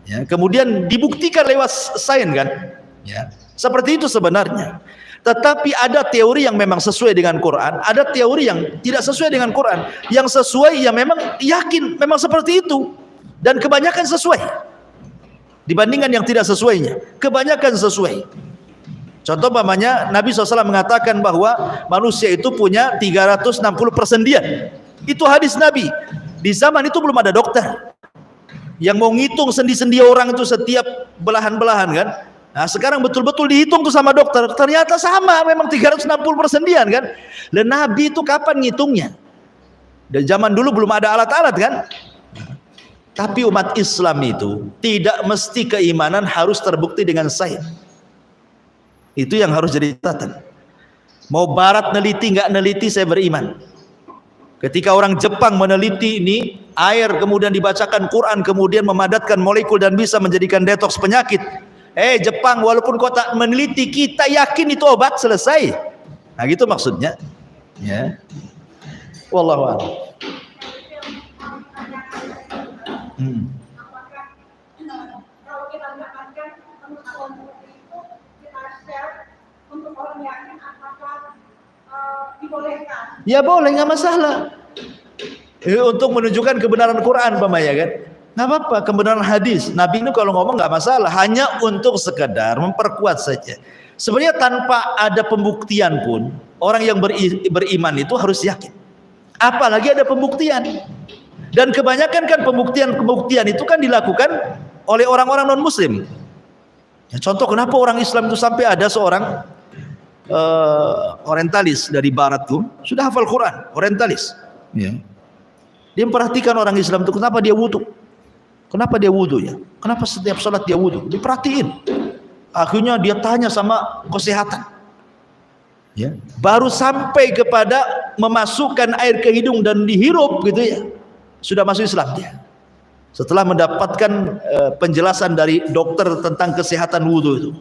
Speaker 1: Ya, kemudian dibuktikan lewat sains kan. Ya, seperti itu sebenarnya. Tetapi ada teori yang memang sesuai dengan Quran, ada teori yang tidak sesuai dengan Quran. Yang sesuai ya memang yakin memang seperti itu, dan kebanyakan sesuai dibandingkan yang tidak sesuainya. Kebanyakan sesuai. Contoh umpamanya Nabi SAW mengatakan bahwa manusia itu punya 360 persendian. Itu hadis Nabi. Di zaman itu belum ada dokter yang mau ngitung sendi-sendi orang itu setiap belahan-belahan kan. Nah sekarang betul-betul dihitung tuh sama dokter, ternyata sama memang 360 persendian kan. Dan Nabi itu kapan ngitungnya? Dan zaman dulu belum ada alat-alat kan. Tapi umat Islam itu tidak mesti keimanan harus terbukti dengan sains. Itu yang harus jadi catatan. Mau barat neliti nggak neliti saya beriman. Ketika orang Jepang meneliti ini air, kemudian dibacakan Quran, kemudian memadatkan molekul dan bisa menjadikan detoks penyakit. Jepang, walaupun kau tak meneliti, kita yakin itu obat, selesai. Nah gitu maksudnya. Ya. Wallahu a'lam.
Speaker 2: Kalau kita mendapatkan pengetahuan itu, kita share untuk orang yakin apakah dibolehkan?
Speaker 1: Ya boleh, nggak masalah. Untuk menunjukkan kebenaran Quran umpamanya kan, nggak apa-apa. Kebenaran hadis Nabi itu kalau ngomong nggak masalah, hanya untuk sekedar memperkuat saja. Sebenarnya tanpa ada pembuktian pun orang yang beriman itu harus yakin. Apalagi ada pembuktian. Dan kebanyakan kan pembuktian itu kan dilakukan oleh orang-orang non muslim. Ya, contoh kenapa orang Islam itu sampai ada seorang orientalis dari barat tuh sudah hafal Quran, orientalis. Ya. Dia memperhatikan orang Islam itu kenapa dia wudu. Kenapa dia wudu ya? Kenapa setiap sholat dia wudu? Diperhatiin. Akhirnya dia tanya sama kesehatan. Ya. Baru sampai kepada memasukkan air ke hidung dan dihirup gitu ya. Sudah masuk Islam dia. Setelah mendapatkan penjelasan dari dokter tentang kesehatan wudu itu.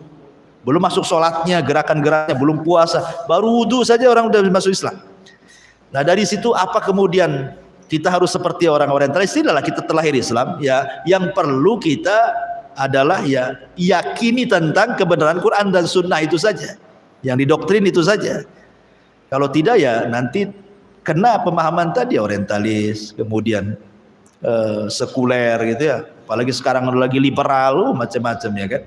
Speaker 1: Belum masuk sholatnya, gerakan-geraknya, belum puasa, baru wudu saja orang sudah masuk Islam. Nah dari situ apa kemudian kita harus seperti orang orientalis? Tidaklah, kita terlahir Islam. Ya, yang perlu kita adalah ya yakini tentang kebenaran Quran dan Sunnah itu saja. Yang didoktrin itu saja. Kalau tidak ya nanti kena pemahaman tadi orientalis, kemudian sekuler gitu ya. Apalagi sekarang lagi liberal, macam-macam ya kan.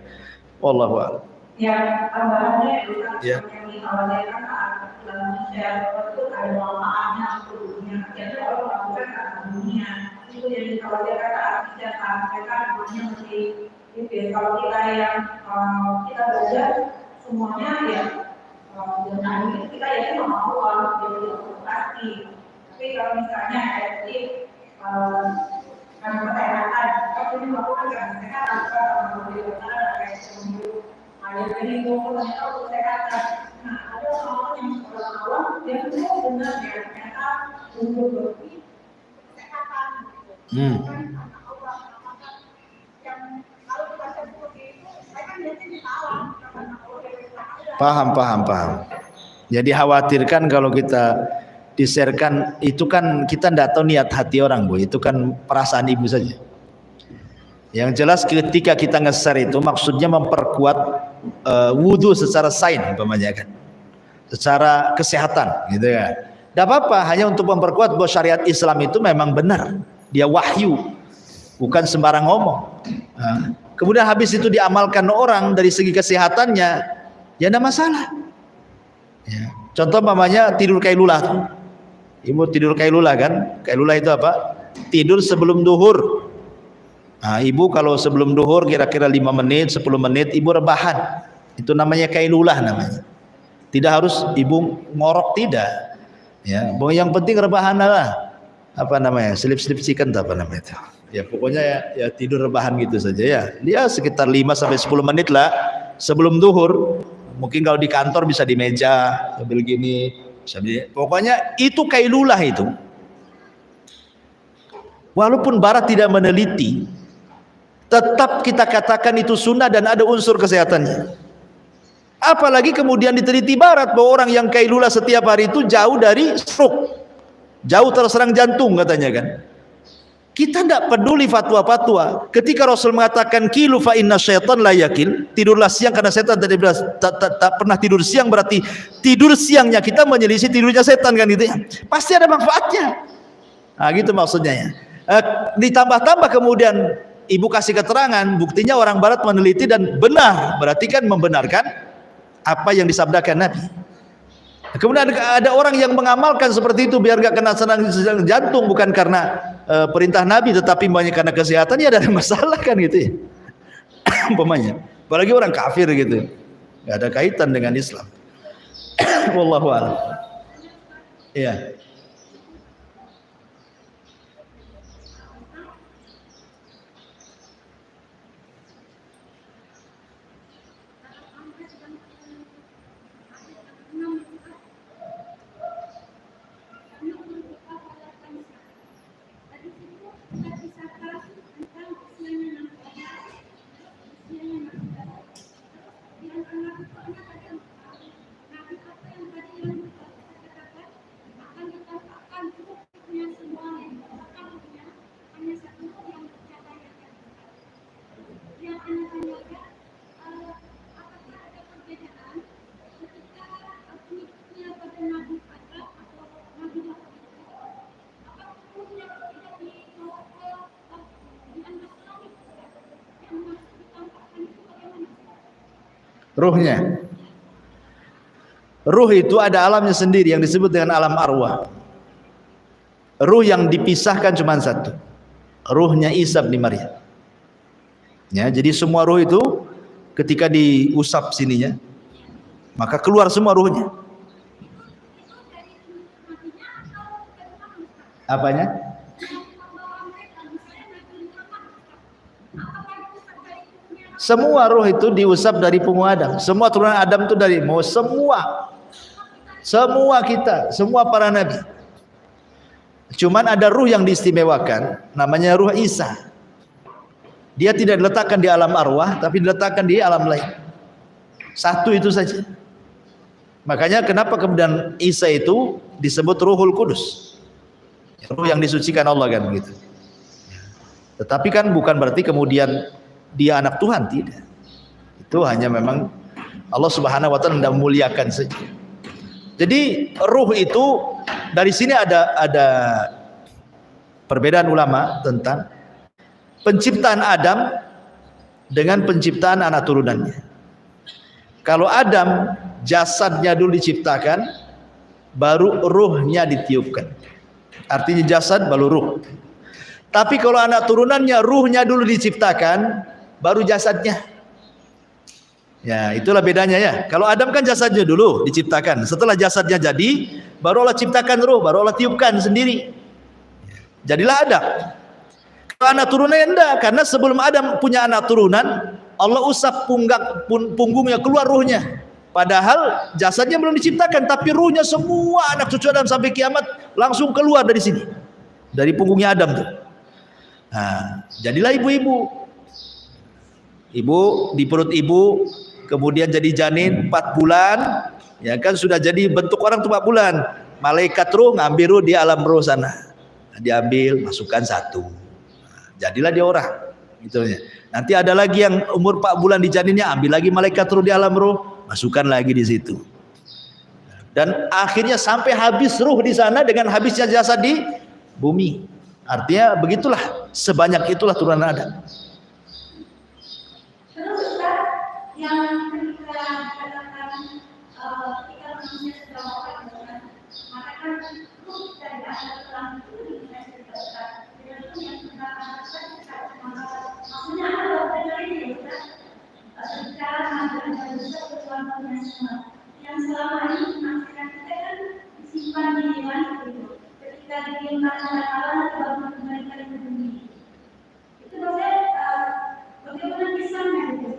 Speaker 1: Wallahu a'lam.
Speaker 2: Ya, tambahannya
Speaker 1: Ya.
Speaker 2: yang dikhawatirkan dalam share itu ada manfaatnya untuk dunia. Jadi orang melakukan karena dunia itu yang dikhawatirkan artinya mereka dunia mesti itu. Kalau kita yang kita belajar semuanya ya dengan ini kita ya kemampuan jadi pasti. Tapi kalau misalnya jadi karena kesehatan, kalau ini melakukan karena kesehatan, kalau kesehatan kayak sembuh. Jadi itu ternyata untuk kesehatan. Nah, ada orang yang sekolah awam yang semua benar ya ternyata untuk berarti kesehatan. Kan anak Allah mengatakan yang kalau kita sebut itu, saya kan biasanya ditawar karena Allah dari kesehatan.
Speaker 1: Paham. Jadi khawatirkan kalau kita diserkan itu kan kita tidak tahu niat hati orang, Bu. Itu kan perasaan ibu saja. Yang jelas ketika kita nge-share itu maksudnya memperkuat wudhu secara sains umpamanya kan, secara kesehatan gitu ya. Tidak apa-apa, hanya untuk memperkuat bahwa syariat Islam itu memang benar, dia wahyu, bukan sembarang ngomong. Kemudian habis itu diamalkan orang dari segi kesehatannya, ya tidak masalah. Ya. Contoh umpamanya tidur kailulah. Ibu tidur kailulah kan? Kailulah itu apa? Tidur sebelum duhur. Nah, ibu kalau sebelum duhur kira-kira 5 menit, 10 menit ibu rebahan. Itu namanya kailulah namanya. Tidak harus ibu ngorok, tidak. Ya, yang penting rebahan lah. Apa namanya? Sleep chicken apa namanya itu? Ya pokoknya ya tidur rebahan gitu saja ya. Dia sekitar 5 sampai 10 menit lah sebelum duhur. Mungkin kalau di kantor bisa di meja sambil gini, pokoknya itu kailulah itu. Walaupun barat tidak meneliti, tetap kita katakan itu sunnah dan ada unsur kesehatannya. Apalagi kemudian diteliti barat bahwa orang yang kailulah setiap hari itu jauh dari stroke, jauh terserang jantung katanya kan. Kita tidak peduli fatwa-fatwa. Ketika Rasul mengatakan kilu fa inna syaitan la yakil, tidurlah siang karena setan tak pernah tidur siang, berarti tidur siangnya kita menyelisih tidurnya setan kan gitu ya. Pasti ada manfaatnya. Nah gitu maksudnya ya. Ditambah-tambah kemudian ibu kasih keterangan, buktinya orang barat meneliti dan benar, berarti kan membenarkan apa yang disabdakan Nabi. Kemudian ada orang yang mengamalkan seperti itu biar gak kena serangan jantung, bukan karena perintah Nabi tetapi banyak karena kesehatan, ya ada masalah kan gitu ya. Umpamanya, apalagi orang kafir gitu, gak ada kaitan dengan Islam. Wallahu a'lam. Iya. Ruhnya, ruh itu ada alamnya sendiri yang disebut dengan alam arwah. Ruh yang dipisahkan cuma satu, ruhnya Isa bin Maryam. Ya, jadi semua ruh itu ketika diusap sininya, maka keluar semua ruhnya. Apanya? Semua ruh itu diusap dari punggung Adam. Semua turunan Adam itu dari mau semua kita, semua para nabi. Cuman ada ruh yang diistimewakan, namanya ruh Isa. Dia tidak diletakkan di alam arwah, tapi diletakkan di alam lain. Satu itu saja. Makanya kenapa kemudian Isa itu disebut Ruhul Kudus, ruh yang disucikan Allah kan begitu. Tetapi kan bukan berarti kemudian dia anak Tuhan, tidak. Itu hanya memang Allah Subhanahu wa taala hendak memuliakan saja. Jadi ruh itu dari sini ada perbedaan ulama tentang penciptaan Adam dengan penciptaan anak turunannya. Kalau Adam jasadnya dulu diciptakan, baru ruhnya ditiupkan. Artinya jasad baru ruh. Tapi kalau anak turunannya ruhnya dulu diciptakan, baru jasadnya. Ya, itulah bedanya ya. Kalau Adam kan jasadnya dulu diciptakan, setelah jasadnya jadi, baru Allah ciptakan ruh, baru Allah tiupkan sendiri. Jadilah Adam. Kalau anak turunannya enggak, karena sebelum Adam punya anak turunan, Allah usap punggungnya, keluar ruhnya. Padahal jasadnya belum diciptakan, tapi ruhnya semua anak cucu Adam sampai kiamat langsung keluar dari sini, dari punggungnya Adam tuh. Nah, jadilah ibu-ibu. Ibu di perut ibu, kemudian jadi janin 4 bulan, ya kan sudah jadi bentuk orang tuh 4 bulan. malaikat ruh ngambil ruh di alam ruh sana. Diambil, masukkan satu. Jadilah dia orang. Gitu ya. Nanti ada lagi yang umur 4 bulan di janinnya, ambil lagi malaikat ruh di alam ruh, masukkan lagi di situ. Dan akhirnya sampai habis ruh di sana dengan habisnya jasad di bumi. Artinya begitulah, sebanyak itulah turunan Adam.
Speaker 2: Terus Ustaz, yang ketika dikatakan ketika manusia sudah wafat, maka kan ruh dari asal tulang itu dibebaskan. Dengan itu yang kita katakan maksudnya apa dari ini Ustaz? Secara ada besar ketuhanan semua yang selama ini masyarakat kita kan disimpan di langit itu. Ketika dikirimkan kata-kata baru kembalikan ke bumi. Itu maksudnya bagaimana kisahnya itu?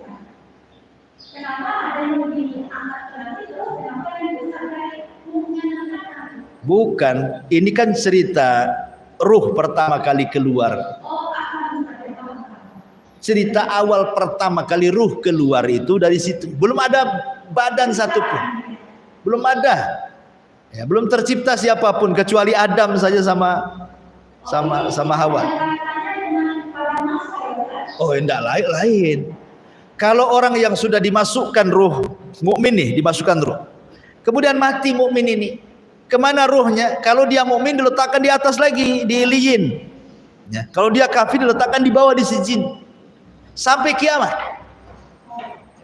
Speaker 2: Kenapa ada yang diangkat ke langit terus kenapa yang besar dari umumnya neraka?
Speaker 1: Bukan, ini kan cerita ruh pertama kali keluar.
Speaker 2: Oh, akan
Speaker 1: Cerita awal pertama kali ruh keluar itu dari situ. Belum ada badan satupun. Belum ada. Ya, belum tercipta siapapun kecuali Adam saja sama Hawa. Oh, enggak lain. Kalau orang yang sudah dimasukkan ruh, mukmin nih dimasukkan ruh. Kemudian mati mukmin ini. Kemana ruhnya? Kalau dia mukmin diletakkan di atas lagi, di iliyin. Ya, kalau dia kafir diletakkan di bawah di sijin. Sampai kiamat.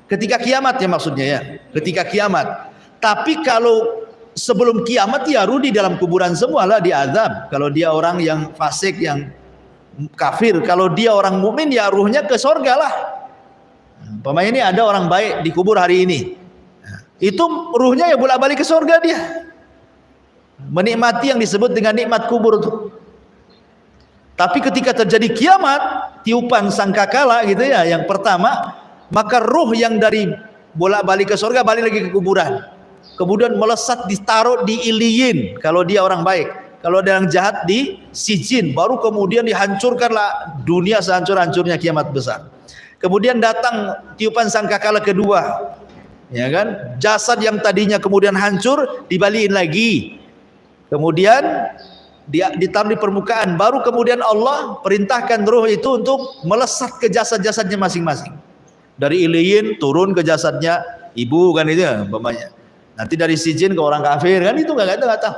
Speaker 1: Ketika kiamat ya maksudnya ya. Ketika kiamat. Tapi kalau sebelum kiamat ya ruh di dalam kuburan semualah diazab. Kalau dia orang yang fasik, yang kafir. Kalau dia orang mukmin ya ruhnya ke surga lah. Umpamanya ini ada orang baik dikubur hari ini. Itu ruhnya ya bolak-balik ke surga dia. Menikmati yang disebut dengan nikmat kubur itu. Tapi ketika terjadi kiamat, tiupan sangkakala gitu ya, yang pertama, maka ruh yang dari bolak-balik ke surga balik lagi ke kuburan. Kemudian melesat ditaruh di iliyin kalau dia orang baik. Kalau ada yang jahat di sijin, baru kemudian dihancurkanlah dunia sehancur-hancurnya kiamat besar. Kemudian datang tiupan sangkakala kedua. Ya kan? Jasad yang tadinya kemudian hancur dibalikin lagi. Kemudian dia ditaruh di permukaan, baru kemudian Allah perintahkan ruh itu untuk melesat ke jasad-jasadnya masing-masing. Dari iliyin turun ke jasadnya ibu kan itu ya, umpamanya. Nanti dari sijin ke orang kafir kan itu nggak tahu.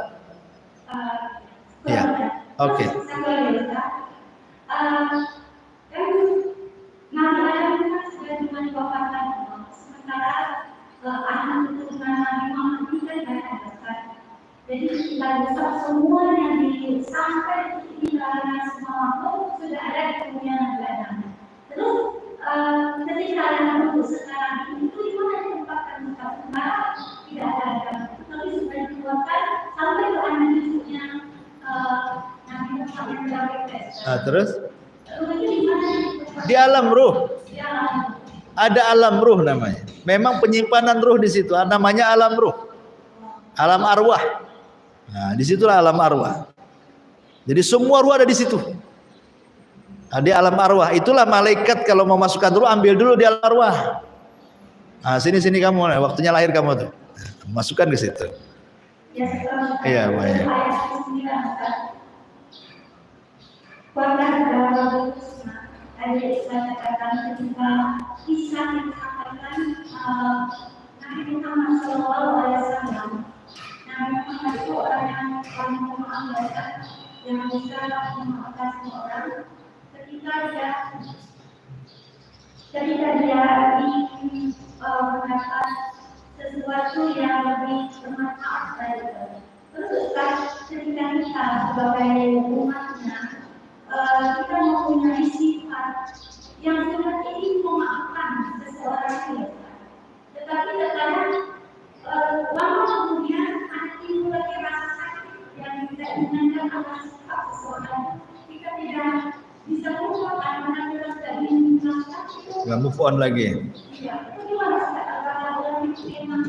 Speaker 1: Ya, oke.
Speaker 2: Jadi kita bisa semua yang sampai di dalam semua makhluk sudah ada di dunia Adam. Terus ketika yang untuk sekarang itu di mana ditempatkan tempat sekarang tidak ada Adam, tapi sudah dikeluarkan sampai ke anak cucunya Nabi Muhammad yang dari
Speaker 1: Terus
Speaker 2: di mana?
Speaker 1: Di alam ruh.
Speaker 2: Di alam.
Speaker 1: Ada alam ruh namanya. Memang penyimpanan ruh di situ. Namanya alam ruh. Alam arwah. Nah, disitulah alam arwah. Jadi semua ruh ada di situ. Nah, di alam arwah itulah malaikat kalau mau masukkan ruh ambil dulu di alam arwah. Nah, sini kamu, waktunya lahir kamu tuh. Masukkan ke situ. Iya, baik.
Speaker 2: Nabi Muhammad SAW. Nabi Muhammad itu orang yang paling memaafkan, yang bisa memaafkan semua orang. Ketika dia ingin mendapat sesuatu yang lebih bermanfaat dari itu. Terus ketika kita sebagai umatnya, kita mempunyai sifat yang seperti ini memaafkan seseorang itu. Tetapi terkadang lama kemudian ada timbul lagi rasa sakit yang tidak inginkan atas sifat seseorang. Kita tidak bisa move on karena kita sudah menjelaskan itu.
Speaker 1: Nggak move on lagi.
Speaker 2: Iya, itu gimana sih kalau orang itu memang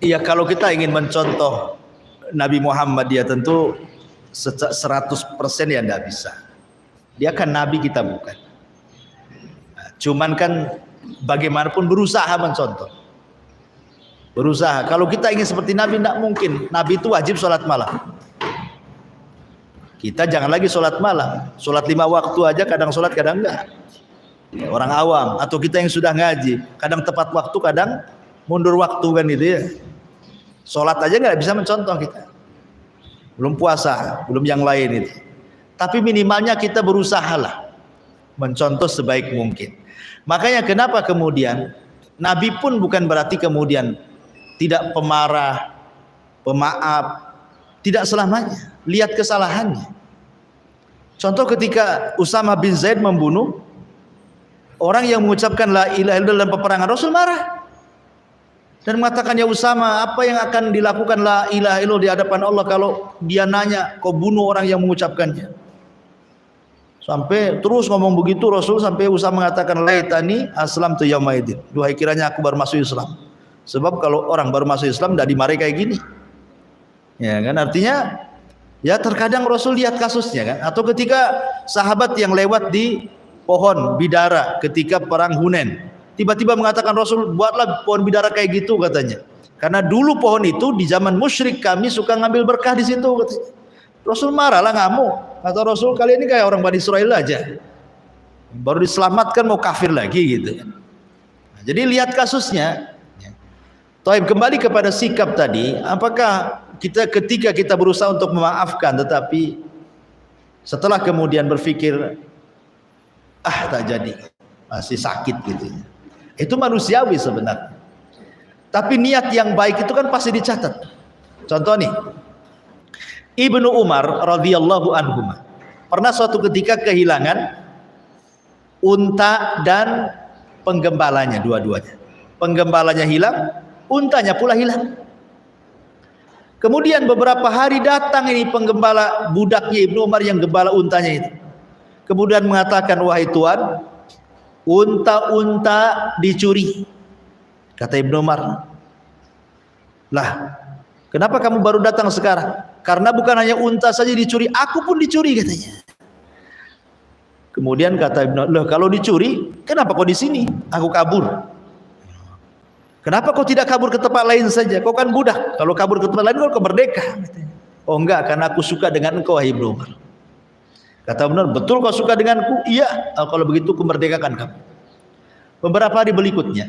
Speaker 1: Iya, kalau kita ingin mencontoh Nabi Muhammad dia tentu 100% ya nggak bisa. Dia kan Nabi, kita bukan. Cuman kan bagaimanapun berusaha mencontoh. Berusaha. Kalau kita ingin seperti Nabi, tidak mungkin. Nabi itu wajib sholat malam. Kita jangan lagi sholat malam. Sholat 5 waktu aja, kadang sholat, kadang enggak. Orang awam atau kita yang sudah ngaji, kadang tepat waktu, kadang mundur waktu kan gitu ya. Sholat aja nggak bisa mencontoh kita. Belum puasa, belum yang lain itu. Tapi minimalnya kita berusahalah mencontoh sebaik mungkin. Makanya kenapa kemudian Nabi pun bukan berarti kemudian tidak pemarah, pemaaf, tidak selamanya. Lihat kesalahannya. Contoh ketika Usama bin Zaid membunuh orang yang mengucapkan la ilaha illallah dalam peperangan, Rasul marah dan mengatakan, ya Usama, apa yang akan dilakukan la ilaha illallah di hadapan Allah kalau dia nanya kau bunuh orang yang mengucapkannya. Sampai terus ngomong begitu Rasul, sampai Usama mengatakan, laitani aslamtu yaumaidin, duhai kiranya aku baru masuk Islam. Sebab kalau orang baru masuk Islam tidak dimarahi kayak gini. Ya kan, artinya ya terkadang Rasul lihat kasusnya kan. Atau ketika sahabat yang lewat di pohon bidara ketika perang Hunain, tiba-tiba mengatakan Rasul, buatlah pohon bidara kayak gitu katanya. Karena dulu pohon itu di zaman musyrik kami suka ngambil berkah di situ katanya. Rasul marah lah, ngamuk. Kata Rasul, kalian ini kayak orang Bani Israil aja. Baru diselamatkan mau kafir lagi gitu. Nah, jadi lihat kasusnya. Taib, kembali kepada sikap tadi, apakah kita ketika kita berusaha untuk memaafkan tetapi setelah kemudian berpikir tak jadi, masih sakit gitu. Itu manusiawi sebenarnya. Tapi niat yang baik itu kan pasti dicatat. Contoh nih, Ibnu Umar radhiyallahu anhu pernah suatu ketika kehilangan unta dan penggembalanya dua-duanya. Penggembalanya hilang, untanya pula hilang. Kemudian beberapa hari datang ini penggembala budaknya Ibnu Umar yang gembala untanya itu. Kemudian mengatakan, wahai Tuan, unta-unta dicuri. Kata Ibnu Umar, lah kenapa kamu baru datang sekarang? Karena bukan hanya unta saja dicuri, aku pun dicuri katanya. Kemudian kata Ibnu Umar, loh kalau dicuri, kenapa kau di sini? Aku kabur. Kenapa kau tidak kabur ke tempat lain saja? Kau kan budak. Kalau kabur ke tempat lain kau merdeka. Oh enggak, karena aku suka dengan engkau, wahai Ibnu Umar. Kata benar, betul kau suka denganku? Iya, kalau begitu aku merdekakan kamu. Beberapa hari berikutnya,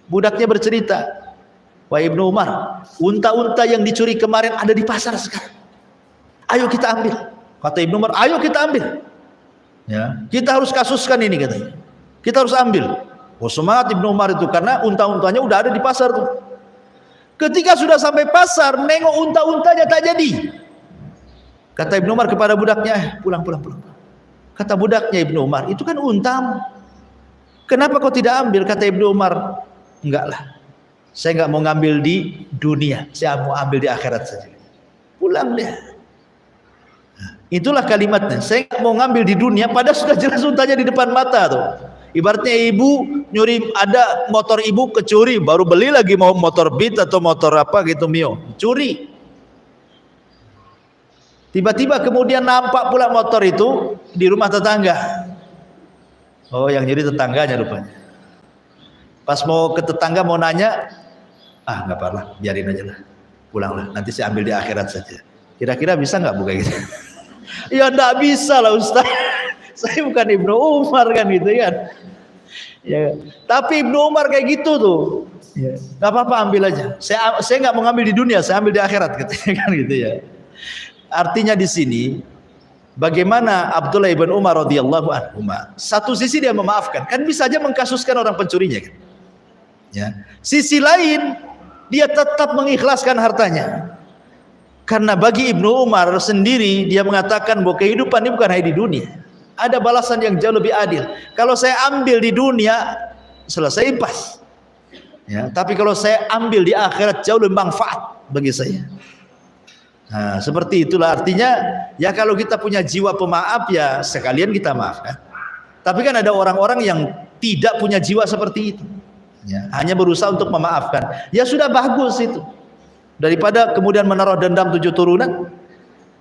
Speaker 1: budaknya bercerita, wahai Ibnu Umar, unta-unta yang dicuri kemarin ada di pasar sekarang. Ayo kita ambil. Kata Ibnu Umar, ayo kita ambil. Ya, kita harus kasuskan ini katanya. Kita harus ambil. Oh semangat Ibnu Umar itu, karena unta-untanya udah ada di pasar tuh. Ketika sudah sampai pasar, nengok unta-untanya tak jadi. Kata Ibnu Umar kepada budaknya, pulang. Kata budaknya Ibnu Umar, itu kan untamu. Kenapa kau tidak ambil? Kata Ibnu Umar, enggak lah. Saya enggak mau ngambil di dunia, saya mau ambil di akhirat saja. Pulang dia. Nah, itulah kalimatnya. Saya enggak mau ngambil di dunia, padahal sudah jelas untanya di depan mata tuh. Ibaratnya ibu nyuri, ada motor ibu kecuri, baru beli lagi mau motor Beat atau motor apa gitu Mio, curi. Tiba-tiba kemudian nampak pula motor itu di rumah tetangga. Oh yang nyuri tetangganya rupanya. Pas mau ke tetangga mau nanya, nggak apa-apa, biarin aja lah, pulanglah, nanti saya ambil di akhirat saja. Kira-kira bisa nggak buka gitu? Ya nggak bisa lah Ustaz. Saya bukan Ibnu Umar kan gitu kan. Ya, tapi Ibnu Umar kayak gitu tuh. Ya, nggak apa-apa ambil aja. Saya nggak mau ngambil di dunia, saya ambil di akhirat katanya kan gitu ya. Artinya di sini bagaimana Abdullah ibn Umar radhiyallahu anhu, satu sisi dia memaafkan, kan bisa aja mengkasuskan orang pencurinya kan. Ya. Sisi lain dia tetap mengikhlaskan hartanya. Karena bagi Ibnu Umar sendiri dia mengatakan bahwa kehidupan ini bukan hanya di dunia. Ada balasan yang jauh lebih adil. Kalau saya ambil di dunia selesai impas. Ya, tapi kalau saya ambil di akhirat jauh lebih manfaat bagi saya. Nah, seperti itulah artinya ya kalau kita punya jiwa pemaaf ya sekalian kita maafkan. Tapi kan ada orang-orang yang tidak punya jiwa seperti itu. Ya, hanya berusaha untuk memaafkan. Ya sudah bagus itu. Daripada kemudian menaruh dendam 7 turunan.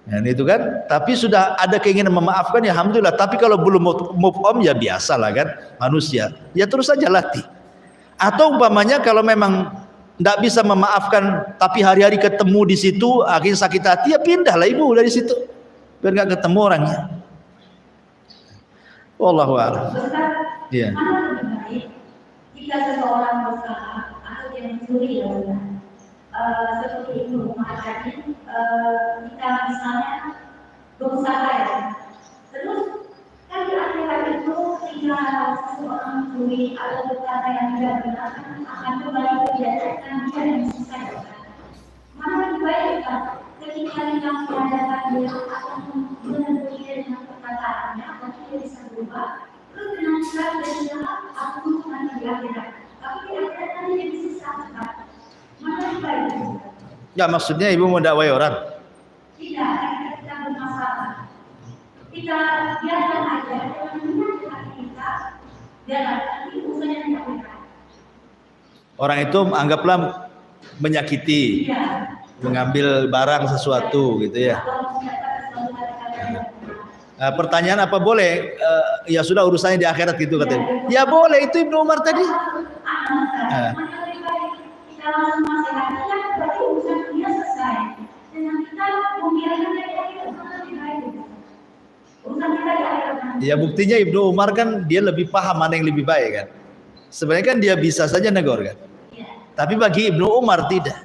Speaker 1: Ya, itu kan. Tapi sudah ada keinginan memaafkan ya alhamdulillah. Tapi kalau belum move on ya biasalah kan manusia. Ya terus saja latih. Atau umpamanya kalau memang tidak bisa memaafkan, tapi hari-hari ketemu di situ, akhirnya sakit hati, ya pindahlah ibu dari situ, biar nggak ketemu orangnya. Wallahu a'lam. Iya.
Speaker 2: Mana lebih baik jika seseorang berusaha atau dia mencuri seperti itu, maka kita misalnya berusaha ya, terus kan di akhirat itu ketika seseorang mencuri atau berkata yang tidak benar akan kembali diajarkan dia yang selesai. Mana lebih baik kan ketika kita mengadakan dia akan menegur dia dengan perkataannya, tapi dia bisa berubah. Terus dengan cara dia aku nanti di akhirat, tapi di akhirat nanti dia bisa sesat. Mana lebih baik?
Speaker 1: Ya maksudnya ibu mau dakwai orang?
Speaker 2: Tidak, kita bermasalah. Kita biarkan aja, jangan menyakiti kita, biarkan nanti urusannya tidak benar.
Speaker 1: Orang itu anggaplah menyakiti,
Speaker 2: Iya.
Speaker 1: mengambil barang sesuatu gitu ya. Nah, pertanyaan apa boleh? Ya sudah urusannya di akhirat gitu katanya. Ya boleh, itu Ibnu Umar tadi. Nah.
Speaker 2: Kita langsung nasihatnya, berarti urusan dia selesai. Dengan kita membiarkan dia lebih baik. Urusan kita di akhirat.
Speaker 1: Ya buktinya Ibnu Umar kan dia lebih paham mana yang lebih baik kan. Sebenarnya kan dia bisa saja negor kan. Tapi bagi Ibnu Umar tidak.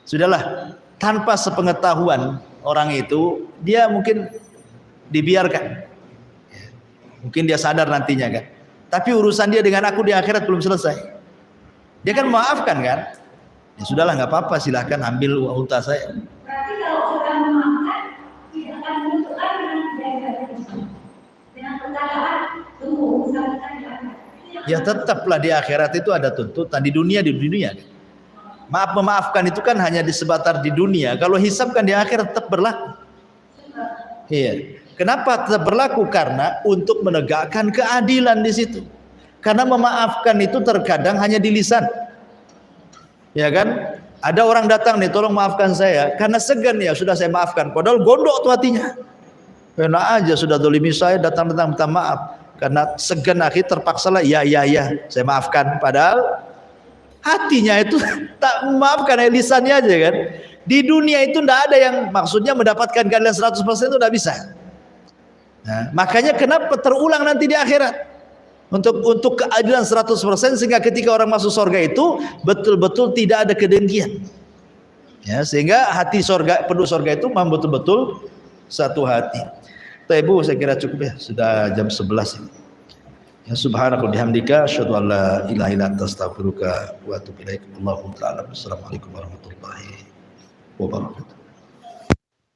Speaker 1: Sudahlah, tanpa sepengetahuan orang itu, dia mungkin dibiarkan. Mungkin dia sadar nantinya kan. Tapi urusan dia dengan aku di akhirat belum selesai. Dia kan memaafkan kan. Ya sudahlah, nggak apa-apa, silahkan ambil unta saya.
Speaker 2: Berarti kalau sudah memaafkan, tidak akan menentukan dengan perkataan tunggu urusan kita di akhirat.
Speaker 1: Ya tetaplah di akhirat itu ada tuntutan, di dunia. Maaf memaafkan itu kan hanya di sebatar di dunia. Kalau hisab kan di akhirat tetap berlaku. Iya. Kenapa tetap berlaku? Karena untuk menegakkan keadilan di situ. Karena memaafkan itu terkadang hanya di lisan. Ya kan? Ada orang datang nih, tolong maafkan saya. Karena segan ya sudah saya maafkan. Padahal gondok tuh hatinya. Enak aja sudah dolimi saya, datang-datang minta maaf. Karena segan akhir terpaksalah ya saya maafkan. Padahal hatinya itu tak memaafkan, lisannya aja kan. Di dunia itu tidak ada yang maksudnya mendapatkan keadilan 100% itu tidak bisa. Nah, makanya kenapa terulang nanti di akhirat. Untuk keadilan 100% sehingga ketika orang masuk surga itu betul-betul tidak ada kedengkian. Ya, sehingga hati surga, penduduk surga itu memang betul-betul satu hati. Ibu saya kira cukup ya, sudah jam 11 ini. Ya subhanaka bihamdika asyhadu an la ilaha illa anta astaghfiruka wa atubu ilaik. Allahu ta'ala. Assalamualaikum warahmatullahi wabarakatuh.